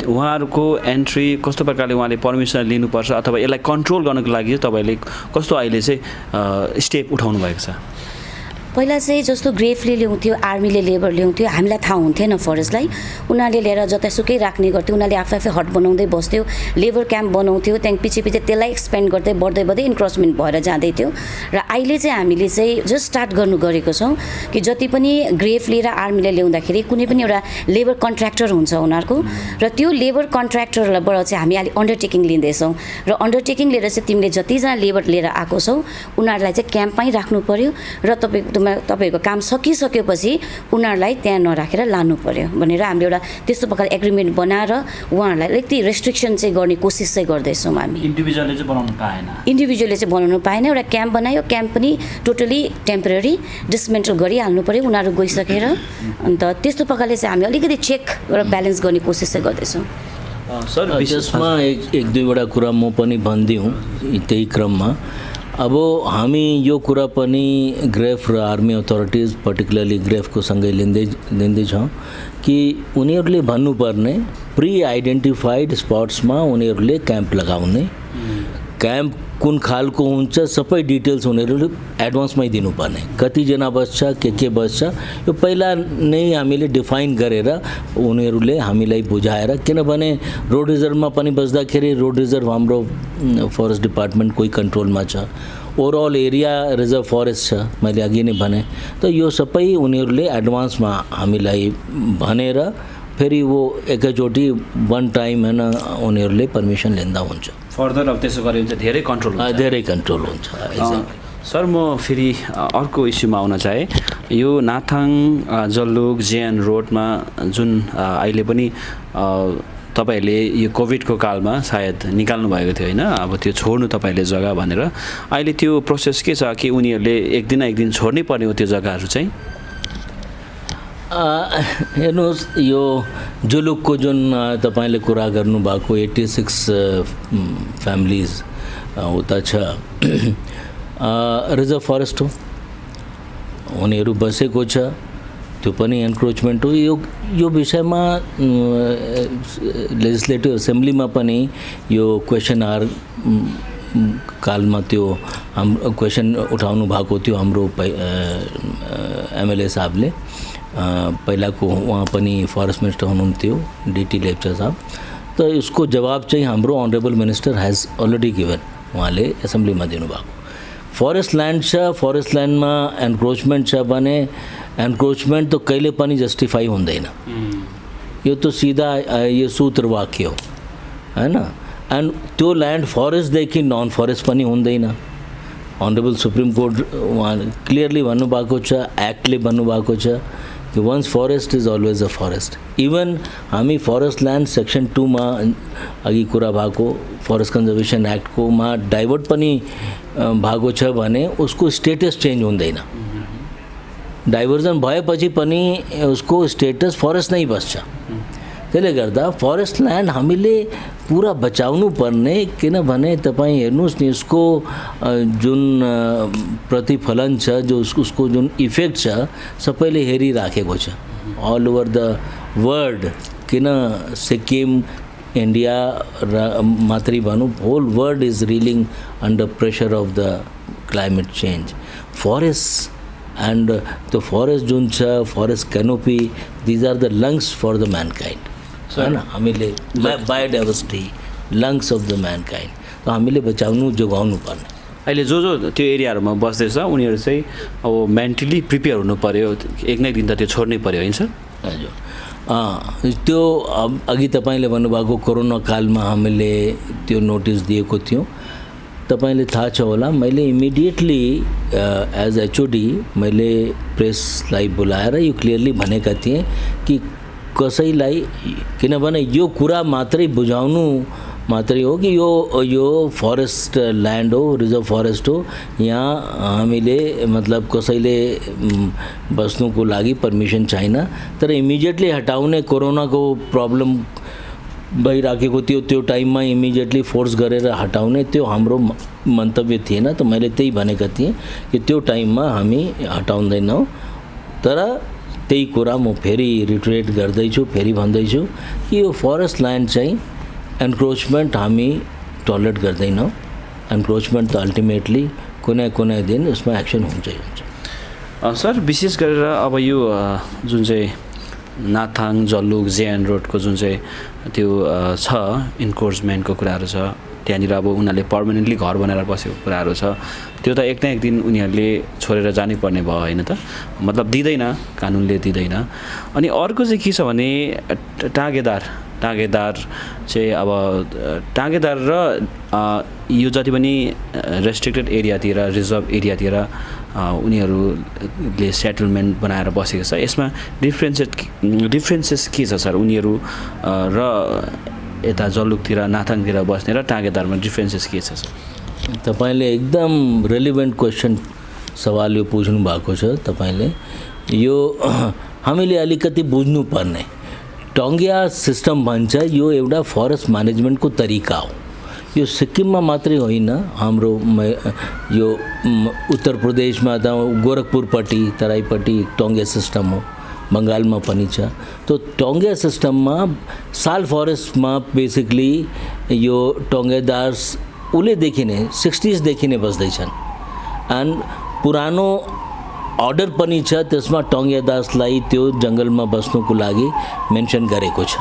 उहाँहरूको एन्ट्री कस्तो प्रकारले उहाँले पर्मिसन लिनुपर्छ अथवा यसलाई कन्ट्रोल गर्नको लागि तपाईँले कस्तो अहिले चाहिँ स्टेप उठाउनु भएको छ? पहिला चाहिँ जस्तो ग्रेफले ल्याउँथ्यो, आर्मीले लेबर ल्याउँथ्यो, हामीलाई थाहा हुन्थेन फरेस्टलाई, उनीहरूले ल्याएर जतासुकै राख्ने गर्थ्यो, उनीहरूले आफै हट बनाउँदै बस्थ्यो, लेबर क्याम्प बनाउँथ्यो, त्यहाँदेखि पछि त्यसलाई एक्सपेन्ड गर्दै बढ्दै इन्क्रोचमेन्ट भएर जाँदै थियो। र अहिले चाहिँ हामीले चाहिँ जस्ट स्टार्ट गर्नु गरेको छौँ कि जति पनि ग्रेफले र आर्मीले ल्याउँदाखेरि कुनै पनि एउटा लेबर कन्ट्र्याक्टर हुन्छ उनीहरूको, र त्यो लेबर कन्ट्र्याक्टरबाट चाहिँ हामी अहिले अन्डरटेकिङ लिँदैछौँ। र अन्डरटेकिङ लिएर चाहिँ तिमीले जतिजना लेबर लिएर आएको छौ उनीहरूलाई चाहिँ क्याम्पमै राख्नु पऱ्यो र तपाईँको काम सकिसकेपछि उनीहरूलाई त्यहाँ नराखेर लानु पर्यो भनेर हामीले एउटा त्यस्तो प्रकारले एग्रिमेन्ट बनाएर उहाँहरूलाई अलिकति रेस्ट्रिक्सन चाहिँ गर्ने कोसिस चाहिँ गर्दैछौँ हामी। इन्डिभिजुअलले चाहिँ बनाउनु पाएन, एउटा क्याम्प बनायो, क्याम्प पनि टोटली टेम्पोरेरी डिसमेन्टल गरिहाल्नु पऱ्यो उनीहरू गइसकेर। अन्त त्यस्तो प्रकारले चाहिँ हामी अलिकति चेक र ब्यालेन्स गर्ने कोसिस चाहिँ गर्दैछौँ। सर यसमा एक दुईवटा कुरा म पनि भनिदिउँ त्यही क्रममा। अब हामी यो कुरा पनि ग्रेफ र आर्मी अथोरिटिज पर्टिकुलरली ग्रेफको सँगै लिँदैछौँ कि उनीहरूले भन्नुपर्ने प्री आइडेन्टिफाइड स्पट्समा उनीहरूले क्याम्प लगाउने, क्याम्प कुन खालको हुन्छ सबै डिटेल्स उनीहरूले एडभान्समै दिनुपर्ने, कतिजना बस्छ के बस्छ यो पहिला नै हामीले डिफाइन गरेर उनीहरूले हामीलाई बुझाएर, किनभने रोड रिजर्भमा पनि बस्दाखेरि रोड रिजर्भ हाम्रो फरेस्ट डिपार्टमेन्टकै कन्ट्रोलमा छ, ओभरअल एरिया रिजर्भ फरेस्ट छ, मैले अघि नै भने। त यो सबै उनीहरूले एडभान्समा हामीलाई भनेर फेरि वो एकैचोटि वान टाइम होइन उनीहरूले पर्मिसन लिँदा हुन्छ। फर्दर अब त्यसो गऱ्यो भने चाहिँ धेरै कन्ट्रोल हुन्छ। सर म फेरि अर्को इस्युमा आउन चाहेँ, यो नाथाङ जल्लुक जेएन रोडमा जुन अहिले पनि तपाईँहरूले यो कोभिडको कालमा सायद निकाल्नु भएको थियो होइन, अब त्यो छोड्नु तपाईँहरूले जग्गा भनेर, अहिले त्यो प्रोसेस के छ कि उनीहरूले एक दिन छोड्नै पर्ने हो त्यो जग्गाहरू चाहिँ? हेर्नुहोस् यो जुलुकको जुन तपाईँले कुरा गर्नुभएको 86 फ्यामिलीज उता छ, रिजर्भ फरेस्ट हो, उनीहरू बसेको छ, त्यो पनि एन्क्रोचमेन्ट हो। यो विषयमा लेजिस्लेटिभ एसेम्ब्लीमा पनि यो क्वेसन आवर कालमा त्यो हाम्रो क्वेसन उठाउनु भएको थियो हाम्रो एमएलए साहबले, पहिलाको उहाँ पनि फरेस्ट मिनिस्टर हुनुहुन्थ्यो डीटी लेप्चा साहब। त यसको जवाब चाहिँ हाम्रो honourable minister has already given, उहाँले एसेम्ब्लीमा दिनुभएको। फरेस्ट ल्यान्ड छ, फरेस्ट ल्यान्डमा एन्क्रोचमेन्ट छ भने एन्क्रोचमेन्ट त कहिले पनि जस्टिफाई हुँदैन, यो त सिधा यो सूत्र वाक्य हो हैन। एन्ड त्यो ल्यान्ड फरेस्टदेखि नन फरेस्ट पनि हुँदैन। अनरेबल सुप्रिम कोर्ट उहाँ क्लियरली भन्नुभएको छ, एक्टले भन्नुभएको छ कि once forest is always a forest. Even हामी फरेस्ट ल्यान्ड सेक्सन 2 मा अघि कुरा भएको फरेस्ट कन्जर्भेसन एक्टको मा डाइभर्ट पनि भएको छ भने उसको स्टेटस चेन्ज हुँदैन, डाइभर्जन भएपछि पनि उसको स्टेटस फरेस्ट नै बस्छ। त्यसले गर्दा फरेस्ट ल्यान्ड हामीले पुरा बचाउनु पर्ने, किनभने तपाईँ हेर्नुहोस् नि यसको जुन प्रतिफलन छ, जो उसको जुन इफेक्ट छ सबैले हेरिराखेको छ अल ओभर द वर्ल्ड। किन सिक्किम इन्डिया र मात्रै भनौँ whole world is reeling under pressure of the climate change. Forest and त्यो फरेस्ट जुन छ, forest canopy, these are the lungs for the mankind हैन। हामीले biodiversity lungs of the mankind, त हामीले बचाउनु जोगाउनु पर्ने। अहिले जो त्यो एरियाहरूमा बस्दैछ उनीहरू चाहिँ अब मेन्टली प्रिपेयर हुनु पऱ्यो, एक न एक दिन त त्यो छोड्नै पऱ्यो होइन सर? हजुर, त्यो अघि तपाईँले भन्नुभएको कोरोना कालमा हामीले त्यो नोटिस दिएको थियौँ, तपाईँले थाहा छ होला। मैले इमिडिएटली एज एचओडी मैले प्रेसलाई बोलाएर यो क्लियरली भनेका थिएँ कि कसैलाई, किनभने यो कुरा मात्रै बुझाउनु मात्रै हो कि यो फरेस्ट ल्यान्ड हो, रिजर्भ फरेस्ट हो, यहाँ हामीले मतलब कसैले बस्नुको लागि पर्मिसन छैन, तर इमिडिएटली हटाउने कोरोनाको प्रब्लम भइराखेको थियो त्यो टाइममा इमिडिएटली फोर्स गरेर हटाउने त्यो हाम्रो मन्तव्य थिएन। त मैले त्यही भनेका थिएँ कि त्यो टाइममा हामी हटाउँदैनौँ, तर त्यही कुरा म फेरि रिट्रेट गर्दैछु, फेरि भन्दैछु कि यो फरेस्ट ल्यान्ड चाहिँ एन्क्रोचमेन्ट हामी टलरेट गर्दैनौँ। एन्क्रोचमेन्ट त अल्टिमेटली कुनै दिन उसमा एक्सन हुन्छै हुन्छ। सर विशेष गरेर अब यो जुन चाहिँ नाथाङ जल्लुक जेएन रोडको जुन चाहिँ त्यो छ इन्क्रोचमेन्टको कुराहरू छ, त्यहाँनिर अब उनीहरूले पर्मानेन्टली घर बनाएर बसेको कुराहरू छ, त्यो त एक न एक दिन उनीहरूले छोडेर जानै पर्ने भयो होइन त, मतलब दिँदैन, कानुनले दिँदैन। अनि अर्को चाहिँ के छ भने टाँगेदार चाहिँ अब टाँगेदार र यो जति पनि रेस्ट्रिक्टेड एरियातिर रिजर्भ एरियातिर उनीहरूले सेटलमेन्ट बनाएर बसेको छ, यसमा डिफ्रेन्सेस के छ सर उनीहरू र यता जल्लुकतिर नाथाङतिर बस्ने र टाँगेदारमा डिफ्रेन्सेस के छ सर? तपाईँले एकदम रेलिभेन्ट क्वेसन सवाल यो पुछ्नु भएको छ तपाईँले। यो हामीले अलिकति बुझ्नुपर्ने टङ्गिया सिस्टम भन्छ, यो एउटा फरेस्ट म्यानेजमेन्टको तरिका हो। यो सिक्किममा मात्रै होइन, हाम्रो यो उत्तर प्रदेशमा त गोरखपुरपट्टि तराईपट्टि टोङ्गे सिस्टम हो, बङ्गालमा पनि छ। तो टोङ्गे सिस्टममा साल फरेस्टमा बेसिकली यो टोङ्गेदार्स उहिलेदेखि नै 60s देखि नै बस्दैछन्। एन्ड पुरानो अर्डर पनि छ, त्यसमा टोङ्गेदार्सलाई त्यो जङ्गलमा बस्नुको लागि मेन्सन गरेको छ,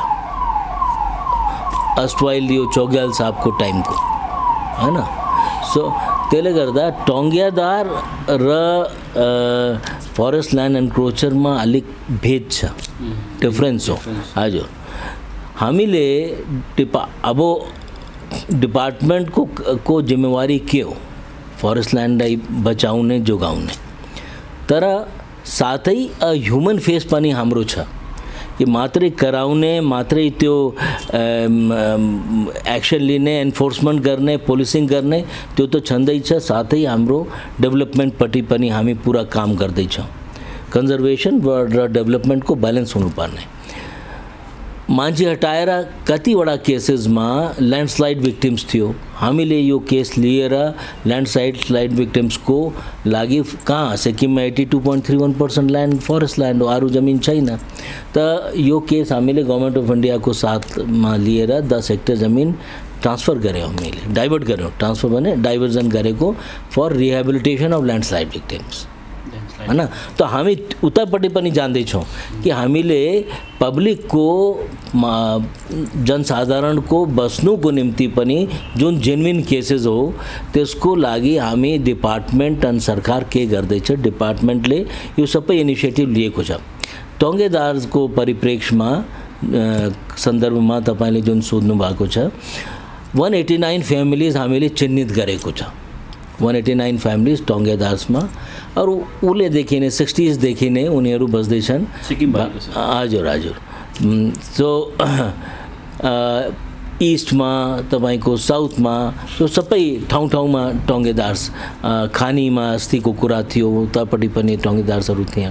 अस्टवाइल यो चौग्याल साहबको टाइमको, हैन। सो त्यसले गर्दा टोङ्गेदार र फरेस्ट ल्यान्ड एन्क्रोचरमा अलिक भेद छ, डिफ्रेन्स हो। हजुर, हामीले अब डिपार्टमेन्टको जिम्मेवारी के हो? फरेस्ट ल्यान्डलाई बचाउने जोगाउने, तर साथै ह्युमन फेस पनि हाम्रो छ। यो मात्रै कराउने, मात्रै त्यो एक्सन लिने, एन्फोर्समेन्ट गर्ने, पोलिसिङ गर्ने त्यो त छँदैछ, साथै हाम्रो डेभलपमेन्टपट्टि पनि हामी पुरा काम गर्दैछौँ। कन्जर्भेसन र डेभलपमेन्टको ब्यालेन्स हुनुपर्ने। मान्छे हटाएर कतिवटा केसेसमा ल्यान्डस्लाइड विक्टिम्स थियो, हामीले यो केस लिएर ल्यान्डस्लाइड विक्टिम्सको लागि कहाँ सिक्किममा 82.31% ल्यान्ड फरेस्ट ल्यान्ड हो, अरू जमिन छैन। त यो केस हामीले गभर्मेन्ट अफ इन्डियाको साथमा लिएर 10 हेक्टर जमिन ट्रान्सफर गऱ्यौँ, हामीले डाइभर्ट गऱ्यौँ। ट्रान्सफर भने डाइभर्जन गरेको for rehabilitation of landslide victims, हैन। त हामी उतापट्टि पनि जान्दैछौँ कि हामीले पब्लिकको जनसाधारणको बस्नुको निम्ति पनि जुन जेन्युन केसेस हो त्यसको लागि हामी डिपार्टमेन्ट अनि सरकार के गर्दैछ, डिपार्टमेन्टले यो सबै इनिसिएटिभ लिएको छ। टोङ्गेदारको परिप्रेक्ष्यमा सन्दर्भमा तपाईँले जुन सोध्नु भएको छ, 189 फ्यामिलीज हामीले चिन्हित गरेको छ। 189 फ्यामिलीज टोङ्गेदार्समा, और उहिलेदेखि नै 60s देखि नै उनीहरू बस्दैछन् सिक्किम। हजुर हजुर। सो इस्टमा तपाईँको साउथमा त्यो सबै ठाउँमा टोङ्गेदार्स, खानीमा अस्तिको कुरा थियो उतापट्टि पनि टोङ्गेदार्सहरू थिए,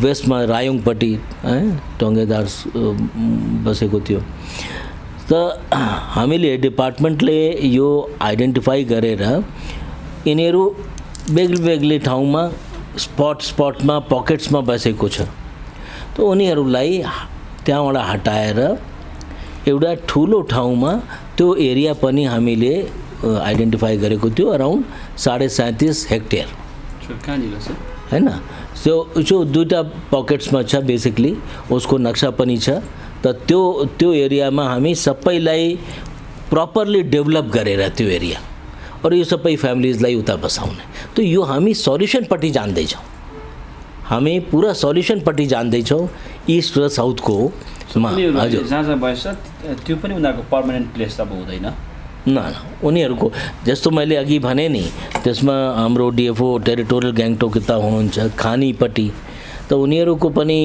वेस्टमा रायोङपट्टि टोङ्गेदार्स बसेको थियो। त हामीले डिपार्टमेन्टले यो आइडेन्टिफाई गरेर यिनीहरू बेग्लै ठाउँमा स्पटमा पकेट्समा बसेको छ, त उनीहरूलाई त्यहाँबाट हटाएर एउटा ठुलो ठाउँमा त्यो एरिया पनि हामीले आइडेन्टिफाई गरेको थियो, अराउन्ड 37.5 हेक्टेयर, हैन। सो दुईवटा पकेट्समा छ बेसिकली, उसको नक्सा पनि छ। त त्यो एरियामा हामी सबैलाई प्रपरली डेभलप गरेर त्यो एरिया और यो सबै फ्यामिलीजलाई उता बसाउने, त यो हामी सल्युसनपट्टि जान्दैछौँ, हामी पुरा सल्युसनपट्टि जान्दैछौँ इस्ट र साउथको। हजुर, जहाँ बस्छ त्यो पनि उनीहरूको पर्मानेन्ट प्लेस त हुँदैन न, उनीहरूको जस्तो मैले अघि भने नि, त्यसमा हाम्रो डिएफओ टेरिटोरियल ग्याङटोक यता हुनुहुन्छ खानीपट्टि, त उनीहरूको पनि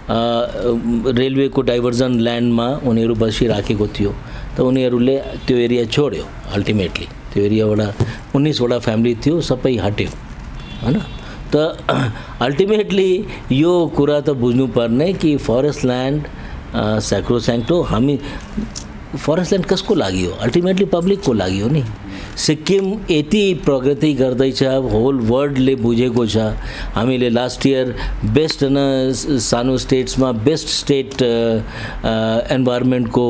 रेलवेको डाइभर्जन ल्यान्डमा उनीहरू बसिराखेको थियो, त उनीहरूले त्यो एरिया छोड्यो। अल्टिमेटली त्यो एरियाबाट 19वटा फ्यामिली थियो, सबै हट्यो, हैन। त अल्टिमेटली यो कुरा त बुझ्नुपर्ने कि फरेस्ट ल्यान्ड स्याक्रोस्याङ्क्ट हो। हामी फरेस्ट ल्यान्ड कसको लागि हो? अल्टिमेटली पब्लिकको लागि हो नि। सिक्किम यति प्रगति गर्दैछ, होल वर्ल्डले बुझेको छ। हामीले लास्ट इयर बेस्ट सानो स्टेट्समा बेस्ट स्टेट एन्भाइरोमेन्टको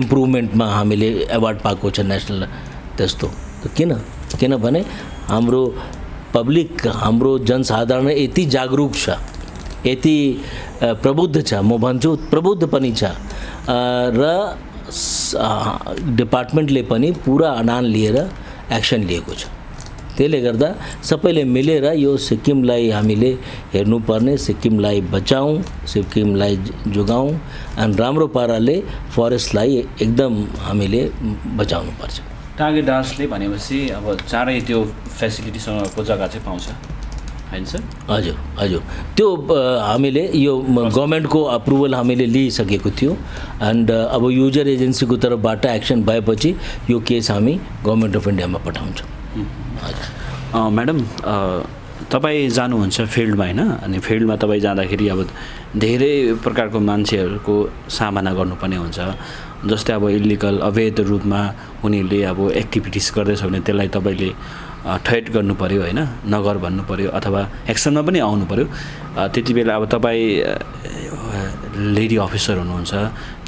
इम्प्रुभमेन्टमा हामीले एवार्ड पाएको छ नेसनल। त्यस्तो त किनभने हाम्रो पब्लिक, हाम्रो जनसाधारण यति जागरुक छ, यति प्रबुद्ध छ, म भन्छु प्रबुद्ध पनि छ, र डिपार्टमेन्टले पनि पुरा अडान लिएर एक्सन लिएको छ। त्यसले गर्दा सबैले मिलेर यो सिक्किमलाई हामीले हेर्नुपर्ने, सिक्किमलाई बचाऊँ, सिक्किमलाई जोगाऊँ, अनि राम्रो पाराले फरेस्टलाई एकदम हामीले बचाउनु पर्छ। टोङ्गेदार्सले भनेपछि अब चाँडै त्यो फेसिलिटीसँगको जग्गा चाहिँ पाउँछ, हैन सर? हजुर हजुर, त्यो हामीले यो गभर्मेन्टको अप्रुभल हामीले लिइसकेको थियो, एन्ड अब युजर एजेन्सीको तर्फबाट एक्सन भएपछि यो केस हामी गभर्मेन्ट अफ इन्डियामा पठाउँछौँ। हजुर म्याडम, तपाईँ जानुहुन्छ फिल्डमा होइन, अनि फिल्डमा तपाईँ जाँदाखेरि अब धेरै प्रकारको मान्छेहरूको सामना गर्नुपर्ने हुन्छ। जस्तै अब इलिगल अवैध रूपमा उनीहरूले अब एक्टिभिटिज गर्दैछ भने त्यसलाई तपाईँले थ्रेट गर्नु पऱ्यो होइन, नगर भन्नु पऱ्यो अथवा एक्सनमा पनि आउनु पऱ्यो। त्यति बेला अब तपाईँ लेडी अफिसर हुनुहुन्छ,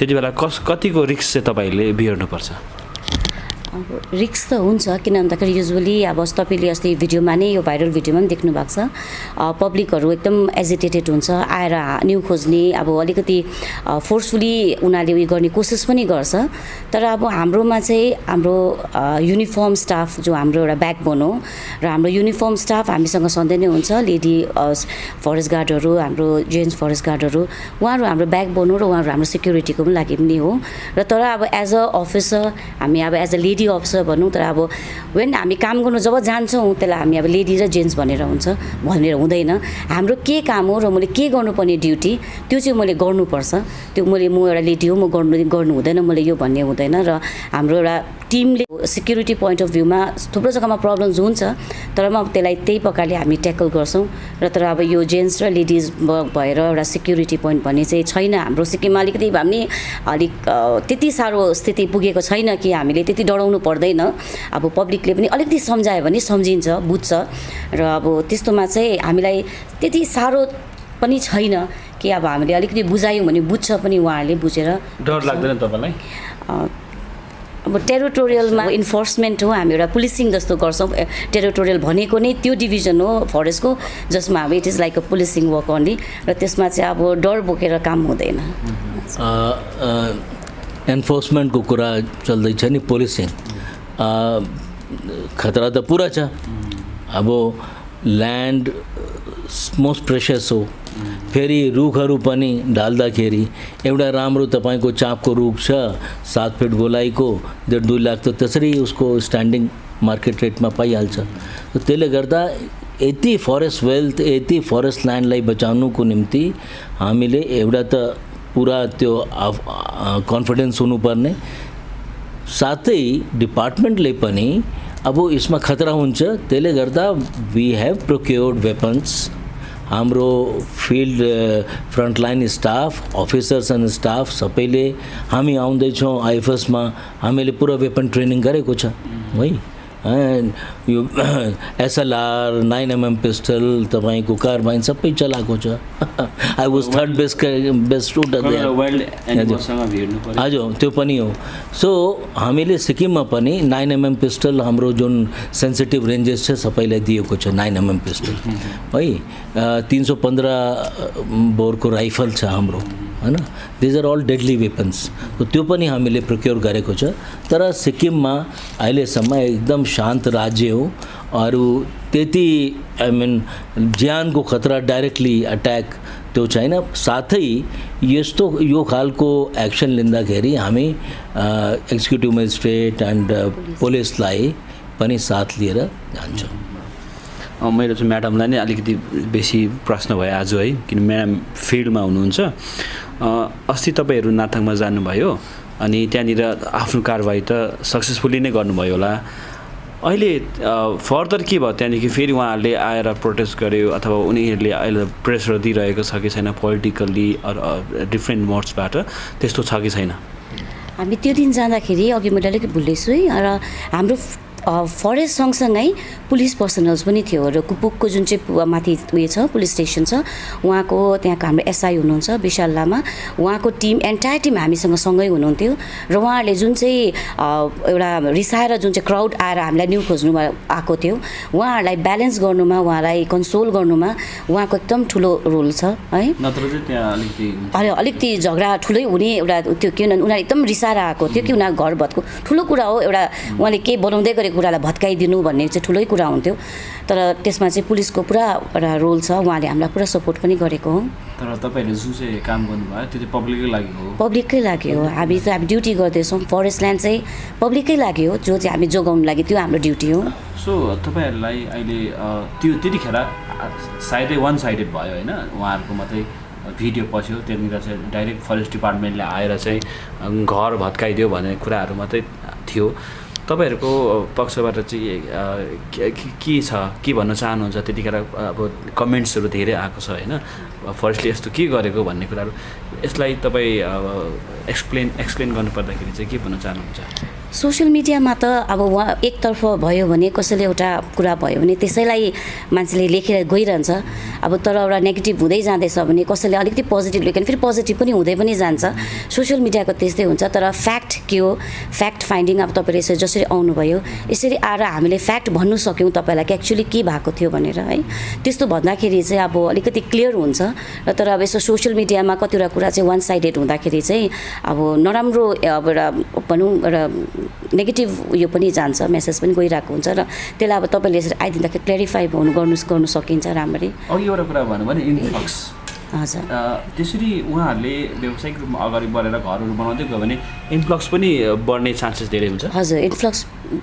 त्यति बेला कतिको रिस्क चाहिँ तपाईँले बिहोर्नुपर्छ? अब रिक्स त हुन्छ, किन भन्दाखेरि युजुअली अब तपाईँले अस्ति भिडियोमा नै यो भाइरल भिडियोमा पनि देख्नु भएको छ, पब्लिकहरू एकदम एजिटेटेड हुन्छ, आएर न्यु खोज्ने, अब अलिकति फोर्सफुली उनीहरूले उयो गर्ने कोसिस पनि गर्छ। तर अब हाम्रोमा चाहिँ हाम्रो युनिफर्म स्टाफ जो हाम्रो एउटा ब्याकबोन हो र हाम्रो युनिफर्म स्टाफ हामीसँग सधैँ नै हुन्छ। लेडी फरेस्ट गार्डहरू, हाम्रो जेन्ट्स फरेस्ट गार्डहरू, उहाँहरू हाम्रो ब्याकबोन हो र उहाँहरू हाम्रो सिक्युरिटीको पनि लागि पनि हो। र तर अब एज अ अफिसर हामी अब एज अ लेडी अफिसर भनौँ, तर अब वेन हामी काम गर्नु जब जान्छौँ त्यसलाई हामी अब लेडी र जेन्ट्स भनेर भनेर हुँदैन। हाम्रो के काम हो र मैले के गर्नुपर्ने ड्युटी त्यो चाहिँ मैले गर्नुपर्छ। त्यो म एउटा लेडी हो, म गर्नु हुँदैन, मैले यो भन्ने हुँदैन। र हाम्रो एउटा टिमले सिक्युरिटी पोइन्ट अफ भ्यूमा थुप्रो जग्गामा प्रब्लम्स हुन्छ, तर म त्यसलाई त्यही प्रकारले हामी ट्याकल गर्छौँ। र तर अब यो जेन्ट्स र लेडिज भएर एउटा सिक्युरिटी पोइन्ट भन्ने चाहिँ छैन हाम्रो सिक्किममा। अलिकति हामी अलिक त्यति साह्रो स्थिति पुगेको छैन कि हामीले त्यति डराउनु पर्दैन। अब पब्लिकले पनि अलिकति सम्झायो भने सम्झिन्छ, बुझ्छ। र अब त्यस्तोमा चाहिँ हामीलाई त्यति साह्रो पनि छैन कि अब हामीले अलिकति बुझायौँ भने बुझ्छ पनि, उहाँहरूले बुझेर। डर लाग्दैन तपाईँलाई? अब टेरिटोरियलमा इन्फोर्समेन्ट हो, हामी एउटा पुलिसिङ जस्तो गर्छौँ। टेरिटोरियल भनेको नै त्यो डिभिजन हो फरेस्टको जसमा अब it is like a policing work only, र त्यसमा चाहिँ अब डर बोकेर काम हुँदैन। एन्फोर्समेन्टको कुरा चल्दैछ नि, पुलिसिङ खतरा त पुरा छ। अब ल्यान्ड मोस्ट प्रेसियस हो, फेरि रुखहरू पनि ढाल्दाखेरि एउटा राम्रो तपाईँको चाँपको रुख छ 7 फिट गोलाइको 1.5-2 लाख त त्यसरी उसको स्ट्यान्डिङ मार्केट रेटमा पाइहाल्छ। त्यसले गर्दा यति फरेस्ट वेल्थ, यति फरेस्ट ल्यान्डलाई बचाउनुको निम्ति हामीले एउटा त पुरा त्यो कन्फिडेन्स हुनुपर्ने, साथै डिपार्टमेन्टले पनि अब यसमा खतरा हुन्छ। त्यसले गर्दा वी हेभ प्रोक्योर्ड वेपन्स। हाम्रो field frontline staff, officers and staff सबैले हामी आउँदैछौँ आइएफएसमा हामीले पुरा वेपन ट्रेनिङ गरेको छ है। यो एसएलआर 9mm पिस्टल तपाईँको कार्बाइन सबै चलाएको छ। I was third best student हजुर त्यो पनि हो। सो हामीले सिक्किममा पनि 9mm पिस्टल हाम्रो जुन सेन्सिटिभ रेन्जेस छ सबैलाई दिएको छ 9mm पिस्टल है। 315 बोरको राइफल छ हाम्रो हैन। These are all deadly weapons. त्यो पनि हामीले प्रोक्योर गरेको छ। तर सिक्किममा अहिलेसम्म एकदम शान्त राज्य हो, अरू त्यति आई मिन ज्यानको खतरा डाइरेक्टली अट्याक त्यो छैन। साथै यस्तो यो खालको एक्सन लिँदाखेरि हामी एक्जिक्युटिभ मेजिस्ट्रेट एन्ड पुलिसलाई पनि साथ लिएर जान्छौँ। मेरो चाहिँ म्याडमलाई नै अलिकति बेसी प्रश्न भयो आज है, किन म्याडम फिल्डमा हुनुहुन्छ। अस्ति तपाईँहरू नाथाङमा जानुभयो अनि त्यहाँनिर आफ्नो कारवाही त सक्सेसफुली नै गर्नुभयो होला। अहिले फर्दर के भयो त्यहाँदेखि? फेरि उहाँहरूले आएर प्रोटेस्ट गर्यो अथवा उनीहरूले अहिले प्रेसर दिइरहेको छ कि छैन पोलिटिकल्ली डिफ्रेन्ट मोड्सबाट, त्यस्तो छ कि छैन? हामी त्यो दिन जाँदाखेरि अघि मैले अलिकति भुल्दैछु है, र हाम्रो फरेस्ट सँगसँगै पुलिस पर्सनल्स पनि थियो र कुपुकको जुन चाहिँ माथि उयो छ पुलिस स्टेसन छ उहाँको त्यहाँको हाम्रो एसआई हुनुहुन्छ विशाल लामा, उहाँको टिम एन्टायर टिम हामीसँग सँगै हुनुहुन्थ्यो। र उहाँहरूले जुन चाहिँ एउटा रिसाएर जुन चाहिँ क्राउड आएर हामीलाई न्यु खोज्नुमा आएको थियो, उहाँहरूलाई ब्यालेन्स गर्नुमा, उहाँलाई कन्सोल गर्नुमा उहाँको एकदम ठुलो रोल छ है। नत्र चाहिँ त्यहाँ अलिकति झगडा ठुलै हुने एउटा त्यो किन उनीहरू एकदम रिसाएर आएको थियो कि उनीहरू घर भत्को ठुलो कुरा हो, एउटा उहाँले के बनाउँदै गरेको कुरालाई भत्काइदिनु भन्ने चाहिँ ठुलै कुरा हुन्थ्यो। तर त्यसमा चाहिँ पुलिसको पुरा एउटा रोल छ, उहाँले हामीलाई पुरा सपोर्ट पनि गरेको हो। तर तपाईँहरूले जुन चाहिँ काम गर्नुभयो त्यो चाहिँ पब्लिकै लागि हो? पब्लिकै लागि हो। हामी चाहिँ हामी ड्युटी गर्दैछौँ, फरेस्ट ल्यान्ड चाहिँ पब्लिकै लागि हो, जो चाहिँ हामी जोगाउनु लागि त्यो हाम्रो ड्युटी हो। सो तपाईँहरूलाई अहिले त्यो त्यतिखेर सायदै वान साइडेड भयो होइन, उहाँहरूको मात्रै भिडियो पस्यो, त्यहाँनिर चाहिँ डाइरेक्ट फरेस्ट डिपार्टमेन्टले आएर चाहिँ घर भत्काइदियो भन्ने कुराहरू मात्रै थियो। तपाईँहरूको पक्षबाट चाहिँ के छ, के भन्न चाहनुहुन्छ? त्यतिखेर अब कमेन्ट्सहरू धेरै आएको छ होइन, फरेस्टले यस्तो के गरेको भन्ने कुराहरू, यसलाई तपाईँ एक्सप्लेन गर्नुपर्दाखेरि चाहिँ के भन्न चाहनुहुन्छ? सोसियल मिडियामा त अब उहाँ एकतर्फ भयो भने कसैले एउटा कुरा भयो भने त्यसैलाई मान्छेले लेखेर गइरहन्छ। अब तर एउटा नेगेटिभ हुँदै जाँदैछ भने कसैले अलिकति पोजिटिभ लेख्यो भने फेरि पोजिटिभ पनि हुँदै पनि जान्छ। सोसियल मिडियाको त्यस्तै हुन्छ। तर फ्याक्ट के हो, फ्याक्ट फाइन्डिङ अब तपाईँले यसरी जसरी आउनुभयो यसरी आएर हामीले फ्याक्ट भन्नु सक्यौँ तपाईँलाई कि एक्चुअली के भएको थियो भनेर है, त्यस्तो भन्दाखेरि चाहिँ अब अलिकति क्लियर हुन्छ। र तर अब यसो सोसियल मिडियामा कतिवटा कुरा चाहिँ वान साइडेड हुँदाखेरि चाहिँ अब नराम्रो अब एउटा भनौँ एउटा नेगेटिभ उयो पनि जान्छ, मेसेज पनि गइरहेको हुन्छ। र त्यसलाई अब तपाईँले यसरी आइदिँदाखेरि क्ल्यारिफाई गर्नु सकिन्छ राम्ररी। अघि एउटा कुरा भन्नु भने इन्फ्लक्स, हजुर त्यसरी उहाँहरूले व्यावसायिक रूपमा अगाडि बढेर घरहरू बनाउँदै गयो भने इन्फ्लक्स पनि बढ्ने चान्सेस धेरै हुन्छ। हजुर इन्फ्लक्स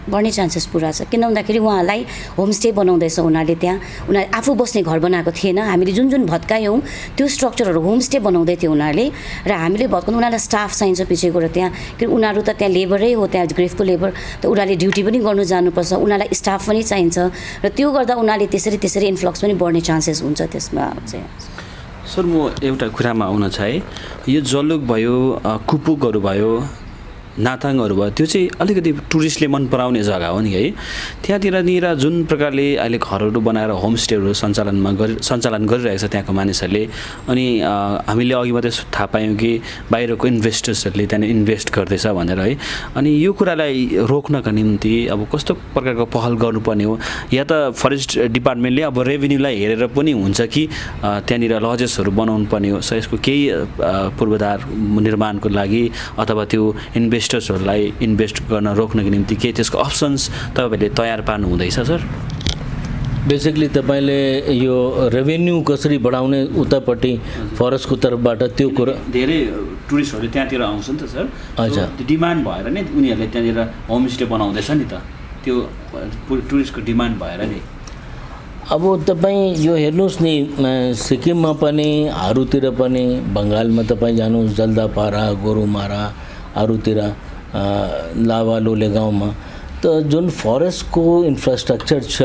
बढ्ने चान्सेस पुरा छ। किन भन्दाखेरि उहाँलाई होमस्टे बनाउँदैछ उनीहरूले, त्यहाँ उनीहरूले आफू बस्ने घर बनाएको थिएन। हामीले जुन जुन भत्कायौँ त्यो स्ट्रक्चरहरू होमस्टे बनाउँदै थियो उनीहरूले, र हामीले भत्काउनु उनीहरूलाई स्टाफ चाहिन्छ पछि गएर त्यहाँ, किन उनीहरू त त्यहाँ लेबरै हो, त्यहाँ ग्रेफको लेबर, त उनीहरूले ड्युटी पनि गर्नु जानुपर्छ, उनीहरूलाई स्टाफ पनि चाहिन्छ। र त्यो गर्दा उनीहरूले त्यसरी इन्फ्लक्स पनि बढ्ने चान्सेस हुन्छ त्यसमा चाहिँ। सर म एउटा कुरामा आउन चाहेँ, यो जलुक भयो, कुपुकहरू भयो, नाथाङहरू भयो, त्यो चाहिँ अलिकति टुरिस्टले मन पराउने जग्गा हो नि है। त्यहाँनिर जुन प्रकारले अहिले घरहरू बनाएर होमस्टेहरू सञ्चालन गरिरहेको छ त्यहाँको मानिसहरूले, अनि हामीले अघि मात्रै थाहा पायौँ कि बाहिरको इन्भेस्टर्सहरूले त्यहाँनिर इन्भेस्ट गर्दैछ भनेर है। अनि यो कुरालाई रोक्नका निम्ति अब कस्तो प्रकारको पहल गर्नुपर्ने हो, या त फरेस्ट डिपार्टमेन्टले अब रेभेन्यूलाई हेरेर पनि हुन्छ कि त्यहाँनिर लजेसहरू बनाउनु पर्ने हो, यसको केही पूर्वाधार निर्माणको लागि, अथवा त्यो इन्भेस्टर्सहरूलाई इन्भेस्ट गर्न रोक्नको निम्ति के त्यसको अप्सन्स तपाईँहरूले तयार पार्नु हुँदैछ सर? बेसिकली तपाईँले यो रेभेन्यू कसरी बढाउने उतापट्टि फरेस्टको तर्फबाट त्यो कुरा, धेरै टुरिस्टहरू त्यहाँतिर आउँछ नि त सर। अच्छा, डिमान्ड भएर नै उनीहरूले त्यहाँनिर होमस्टे बनाउँदैछ नि त, त्यो टुरिस्टको डिमान्ड भएर नि। अब तपाईँ यो हेर्नुहोस् नि, सिक्किममा पनि, हारूतिर पनि, बङ्गालमा तपाईँ जानुहोस् जल्दापारा, गोरुमारा, अरूतिर लाभा लोले गाउँमा त जुन फरेस्टको इन्फ्रास्ट्रक्चर छ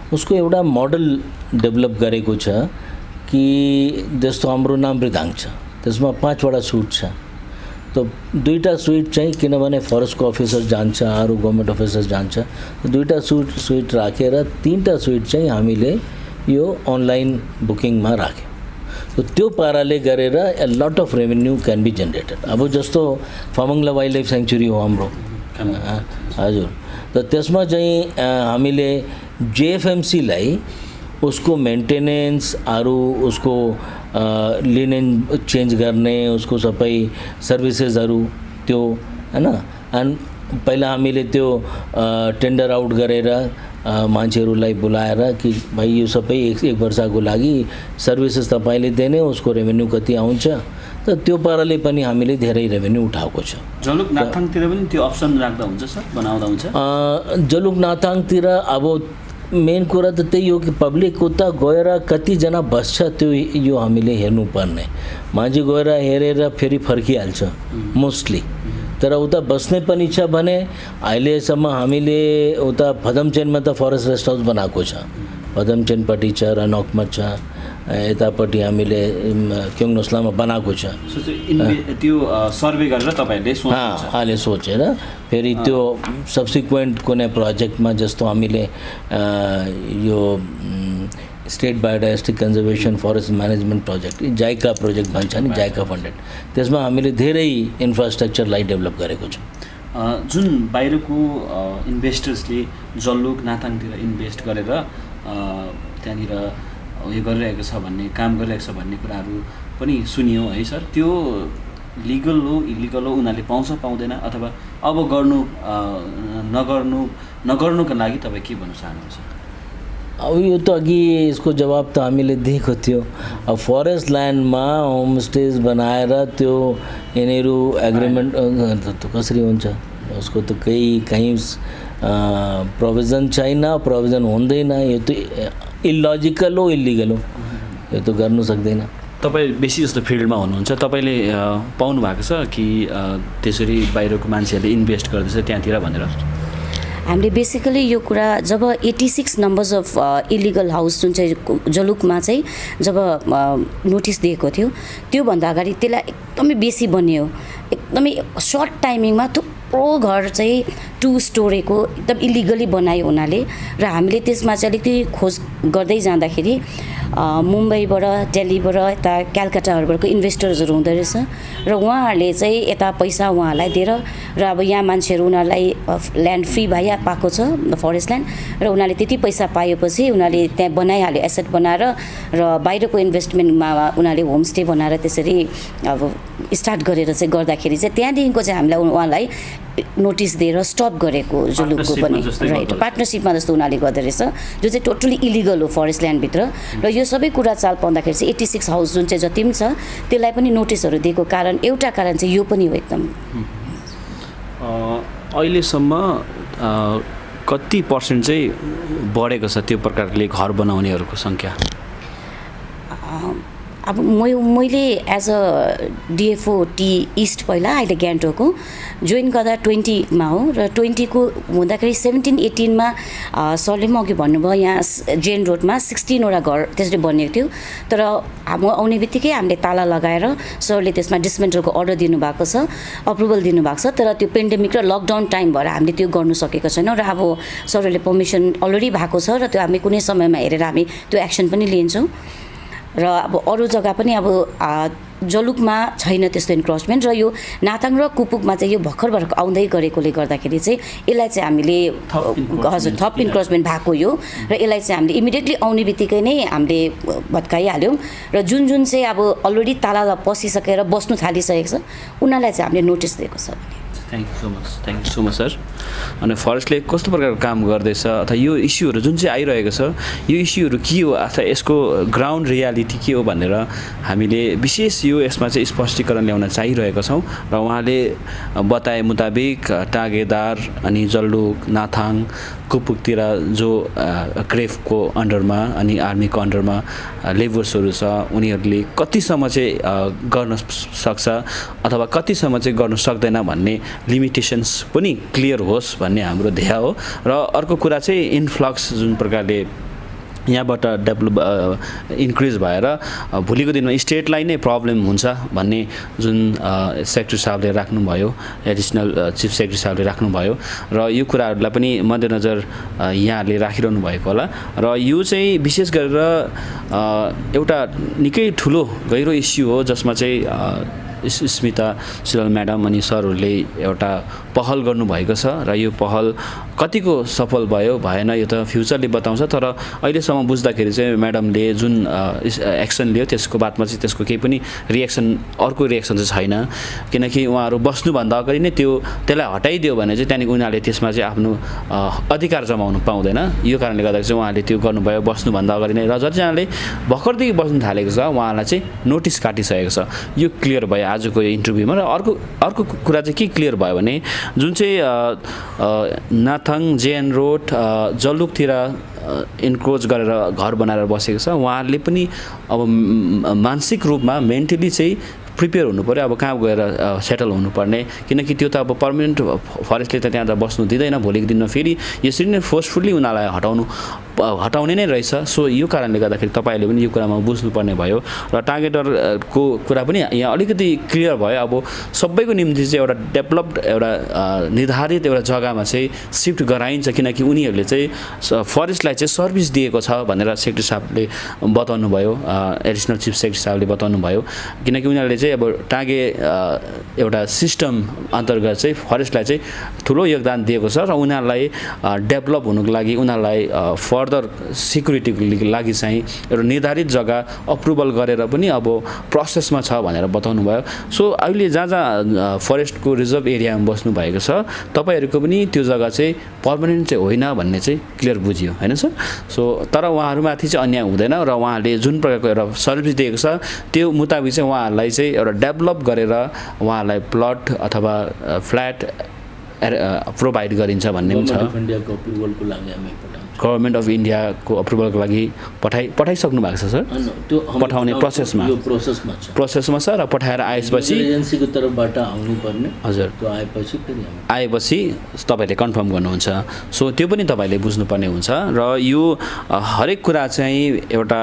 उसको एउटा मोडल डेभलप गरेको छ कि जस्तो हाम्रो नामृताङ छ, त्यसमा 5वटा सुट छ। त 2टा सुइट चाहिँ किनभने फरेस्टको अफिसर जान्छ, अरू गभर्मेन्ट अफिसर जान्छ, 2टा सुइट राखेर 3टा सुइट चाहिँ हामीले यो अनलाइन बुकिङमा राख्यौँ। तो त्यो पाराले गरेर a lot of revenue can be generated. अब जस्तो फमङ्ला वाइल्ड लाइफ सेङ्चुरी हो हाम्रो, हजुर, त त्यसमा चाहिँ हामीले जेएफएमसीलाई उसको मेन्टेनेन्स अरू उसको लिनेन चेन्ज गर्ने उसको सबै सर्भिसेसहरू त्यो हैन, अनि पहिला हामीले त्यो टेन्डर आउट गरेर मान्छेहरूलाई बोलाएर कि भाइ यो सबै एक वर्षको लागि सर्भिसेस तपाईँले दिने, उसको रेभेन्यू कति आउँछ, त त्यो पाराले पनि हामीले धेरै रेभेन्यू उठाएको छ। जलुक नाथाङतिर पनि त्यो अप्सन राख्दा हुन्छ सर, बनाउँदा हुन्छ? जलुक नाथाङतिर अब मेन कुरा त त्यही हो कि पब्लिक उता गएर कतिजना बस्छ त्यो यो हामीले हेर्नुपर्ने। मान्छे गएर हेरेर फेरि फर्किहाल्छ मोस्टली, तर उता बस्ने पनि छ भने अहिलेसम्म हामीले उता फदमचेनमा त फरेस्ट रेस्ट हाउस बनाएको छ, फदमचेनपट्टि छ, रनकमा छ, यतापट्टि हामीले क्योङनोस्लामा बनाएको छ। त्यो सर्वे गरेर तपाईँहरूले अहिले सोचेर फेरि त्यो सब्सिक्वेन्ट कुनै प्रोजेक्टमा जस्तो हामीले यो state biodiversity conservation forest management project JICA project भन्छ नि, जाइका फन्डेड, त्यसमा हामीले धेरै इन्फ्रास्ट्रक्चरलाई डेभलप गरेको छौँ। जुन बाहिरको इन्भेस्टर्सले जलुक नाथाङतिर इन्भेस्ट गरेर त्यहाँनिर उयो गरिरहेको छ भन्ने, काम गरिरहेको छ भन्ने कुराहरू पनि सुनियो है सर। त्यो लिगल हो इलिगल हो, उनीहरूले पाउँछ पाउँदैन, अथवा अब नगर्नुको लागि तपाईँ के भन्न चाहनुहुन्छ? अब यो त अघि यसको जवाब त हामीले दिएको थियो। अब फरेस्ट ल्यान्डमा होमस्टेज बनाएर त्यो यिनीहरू एग्रिमेन्ट त कसरी हुन्छ, उसको त कहीँ प्रोभिजन छैन, प्रोभिजन हुँदैन, यो त इलोजिकल हो, इलिगल हो, यो त गर्नु सक्दैन। तपाईँ बेसी जस्तो फिल्डमा हुनुहुन्छ, तपाईँले पाउनु भएको छ कि त्यसरी बाहिरको मान्छेहरूले इन्भेस्ट गर्दैछ त्यहाँतिर भनेर? हामीले बेसिकली यो कुरा जब 86 नम्बर्स अफ इलिगल हाउस जुन चाहिँ जलुकमा चाहिँ जब नोटिस दिएको थियो त्योभन्दा अगाडि त्यसलाई एकदमै बेसी बन्यो एकदमै सर्ट टाइमिङमा थुप्रो घर चाहिँ 2 स्टोरीको एकदम इलिगली बनायो हुनाले र हामीले त्यसमा चाहिँ अलिकति खोज गर्दै जाँदाखेरि मुम्बईबाट दिल्लीबाट यता कलकत्ताहरूबाटको इन्भेस्टर्सहरू हुँदो रहेछ र उहाँहरूले चाहिँ यता पैसा उहाँहरूलाई दिएर र अब यहाँ मान्छेहरू उनीहरूलाई ल्यान्ड फ्री पाएको छ फरेस्ट ल्यान्ड र उनीहरूले त्यति पैसा पाएपछि उनीहरूले त्यहाँ बनाइहाल्यो एसेट बनाएर र बाहिरको इन्भेस्टमेन्टमा उनीहरूले होमस्टे बनाएर त्यसरी अब स्टार्ट गरेर चाहिँ गर्दाखेरि चाहिँ त्यहाँदेखिको चाहिँ हामीलाई उहाँलाई नोटिस दिएर स्टप गरेको जुलुकको पनि राइट पार्टनरसिपमा जस्तो उनीहरूले गर्दो रहेछ जो चाहिँ टोटली इलिगल हो फरेस्ट ल्यान्डभित्र र यो सबै कुरा चाल पाउँदाखेरि चाहिँ 86 हाउस जुन चाहिँ जति पनि छ त्यसलाई पनि नोटिसहरू दिएको कारण एउटा कारण चाहिँ यो पनि हो एकदम अहिलेसम्म कति पर्सेन्ट चाहिँ बढेको छ त्यो प्रकारले घर बनाउनेहरूको सङ्ख्या अब मैले as a DFO T east पहिला अहिले ग्यान्टोकको जोइन गर्दा 20 मा हो र 20 को हुँदाखेरि 17-18 सरले पनि अघि भन्नुभयो यहाँ जेन रोडमा 16वटा घर त्यसरी बनिएको थियो तर म आउने बित्तिकै हामीले ताला लगाएर सरले त्यसमा डिसमेन्टलको अर्डर दिनुभएको छ अप्रुभल दिनुभएको छ तर त्यो पेन्डेमिक र लकडाउन टाइम भएर हामीले त्यो गर्नु सकेको छैनौँ र अब सरहरूले पर्मिसन अलरेडी भएको छ र त्यो हामी कुनै समयमा हेरेर हामी त्यो एक्सन पनि लिन्छौँ र अब अरू जग्गा पनि अब जलुकमा छैन त्यस्तो इन्क्रोचमेन्ट र यो नाथाङ र कुपुकमा चाहिँ यो भर्खर आउँदै गरेकोले गर्दाखेरि चाहिँ यसलाई चाहिँ हामीले हजुर थप इन्क्रोचमेन्ट भएको यो र यसलाई चाहिँ हामीले इमिडिएटली आउने बित्तिकै नै हामीले भत्काइहाल्यौँ र जुन चाहिँ अब अलरेडी ताला पसिसकेर बस्नु थालिसकेको छ उनीहरूलाई चाहिँ हामीले नोटिस दिएको छ thank you so much sir अनि फरेस्टले कस्तो प्रकारको काम गर्दैछ अथवा यो इस्युहरू जुन चाहिँ आइरहेको छ यो इस्युहरू के हो अथवा यसको ग्राउन्ड रियालिटी के हो भनेर हामीले विशेष यो यसमा चाहिँ स्पष्टीकरण ल्याउन चाहिरहेका छौँ र उहाँले बताए मुताबिक टागेदार अनि जल्लुक नाथाङ कुपुकतिर जो क्रेफको अन्डरमा अनि आर्मीको अन्डरमा लेबर्सहरू छ उनीहरूले कतिसम्म चाहिँ गर्न सक्छ अथवा कतिसम्म चाहिँ गर्न सक्दैन भन्ने लिमिटेसन्स पनि क्लियर होस् भन्ने हाम्रो ध्येय हो र अर्को कुरा चाहिँ इन्फ्लक्स जुन प्रकारले यहाँबाट डेभलप इन्क्रिज भएर भोलिको दिनमा स्टेटलाई नै प्रब्लम हुन्छ भन्ने जुन सेक्रेटरी साहबले राख्नुभयो एडिसनल चिफ सेक्रेटरी साहबले राख्नुभयो र यो कुराहरूलाई पनि मध्यनजर यहाँहरूले राखिरहनु भएको होला र यो चाहिँ विशेष गरेर एउटा निकै ठुलो गहिरो इस्यु हो जसमा चाहिँ स्मिता सिलल म्याडम अनि सरहरूले एउटा पहल गर्नुभएको छ र यो पहल कतिको सफल भयो भएन यो त फ्युचरले बताउँछ तर अहिलेसम्म बुझ्दाखेरि चाहिँ म्याडमले जुन एक्सन लियो त्यसको बादमा चाहिँ त्यसको केही पनि अर्को रिएक्सन चाहिँ छैन किनकि उहाँहरू बस्नुभन्दा अगाडि नै त्यसलाई हटाइदियो भने चाहिँ त्यहाँदेखि उनीहरूले त्यसमा चाहिँ आफ्नो अधिकार जमाउनु पाउँदैन यो कारणले गर्दा चाहिँ उहाँले त्यो गर्नुभयो बस्नुभन्दा अगाडि नै र जतिजनाले भर्खरदेखि बस्नु थालेको छ उहाँलाई चाहिँ नोटिस काटिसकेको छ यो क्लियर भयो आजको यो इन्टरभ्यूमा र अर्को कुरा चाहिँ के क्लियर भयो भने जुन चाहिँ नाथाङ जेएन रोड जलुकतिर इन्क्रोच गरेर घर बनाएर बसेको छ उहाँहरूले पनि अब मानसिक रूपमा मेन्टली चाहिँ प्रिपेयर हुनु पऱ्यो अब कहाँ गएर सेटल हुनुपर्ने किनकि त्यो त अब पर्मानेन्ट फरेस्टले त त्यहाँ त बस्नु दिँदैन भोलिको दिनमा फेरि यसरी नै फोर्सफुल्ली उनीहरूलाई हटाउने नै रहेछ सो यो कारणले गर्दाखेरि तपाईँहरूले पनि यो कुरामा बुझ्नुपर्ने भयो र टार्गेटरको कुरा पनि यहाँ अलिकति क्लियर भयो अब सबैको निम्ति चाहिँ एउटा डेभलप्ड एउटा निर्धारित एउटा जग्गामा चाहिँ सिफ्ट गराइन्छ किनकि उनीहरूले चाहिँ फरेस्टलाई चाहिँ सर्भिस दिएको छ भनेर सेक्रेटरी साहबले बताउनु भयो एडिसनल चिफ सेक्रेटरी साहबले बताउनु भयो किनकि उनीहरूले चाहिँ अब टागे एउटा सिस्टम अन्तर्गत चाहिँ फरेस्टलाई चाहिँ ठुलो योगदान दिएको छ र उनीहरूलाई डेभलप हुनुको लागि उनीहरूलाई फर्दर सिक्युरिटीको लागि चाहिँ एउटा निर्धारित जग्गा अप्रुभल गरेर पनि अब प्रोसेसमा छ भनेर बताउनु भयो सो अहिले जहाँ फरेस्टको रिजर्भ एरियामा बस्नु भएको छ तपाईँहरूको पनि त्यो जग्गा चाहिँ पर्मानेन्ट चाहिँ होइन भन्ने चाहिँ क्लियर बुझियो होइन सर सो तर उहाँहरूमाथि चाहिँ अन्याय हुँदैन र उहाँहरूले जुन प्रकारको एउटा सर्भिस दिएको छ त्यो मुताबिक चाहिँ उहाँहरूलाई चाहिँ एउटा डेभलप गरेर उहाँहरूलाई प्लट अथवा फ्ल्याट प्रोभाइड गरिन्छ भन्ने पनि छ। गभर्नमेन्ट अफ इन्डियाको अप्रुभलको लागि हामी पठाउँछौँ। गभर्नमेन्ट अफ इन्डियाको अप्रुभलको लागि पठाइसक्नु भएको छ सर? त्यो पठाउने प्रोसेसमा यो प्रोसेसमा छ, प्रोसेसमा छ र पठाएर आएपछि एजेन्सीको तर्फबाट आउनुपर्ने। हजुर, त्यो आएपछि फेरि हामी आएपछि तपाईँले कन्फर्म गर्नुहुन्छ। सो त्यो पनि तपाईँले बुझ्नुपर्ने हुन्छ र यो हरेक कुरा चाहिँ एउटा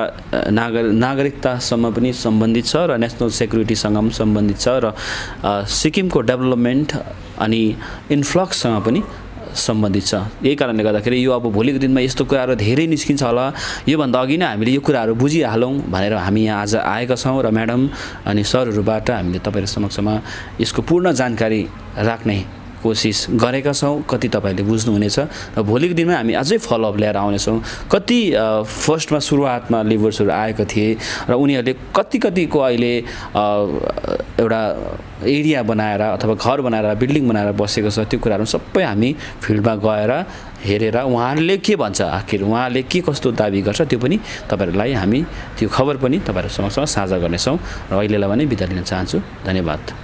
नागरिकतासम्म पनि सम्बन्धित छ र नेसनल सेक्युरिटीसँग पनि सम्बन्धित छ र सिक्किमको डेभलपमेन्ट अनि इन्फ्लक्ससँग पनि सम्बन्धित छ। यही कारणले गर्दाखेरि यो अब भोलिको दिनमा यस्तो कुराहरू धेरै निस्किन्छ होला, योभन्दा अघि नै हामीले यो कुराहरू बुझिहालौँ भनेर हामी यहाँ आज आएका छौँ र म्याडम अनि सरहरूबाट हामीले तपाईँहरू समक्षमा यसको पूर्ण जानकारी राख्ने कोसिस गरेका छौँ। कति तपाईँले बुझ्नुहुनेछ र भोलिको दिनमा हामी अझै फलोअप ल्याएर आउनेछौँ। कति फर्स्टमा सुरुवातमा लिभर्सहरू आएको थिए र उनीहरूले कतिको अहिले एउटा एरिया बनाएर अथवा घर बनाएर बिल्डिङ बनाएर बसेको छ, त्यो कुराहरू सबै हामी फिल्डमा गएर हेरेर उहाँहरूले के भन्छ, आखिर उहाँहरूले के कस्तो दाबी गर्छ त्यो पनि तपाईँहरूलाई हामी त्यो खबर पनि तपाईँहरू समक्षमा साझा गर्नेछौँ। र अहिलेलाई भने बिदा लिन चाहन्छु। धन्यवाद।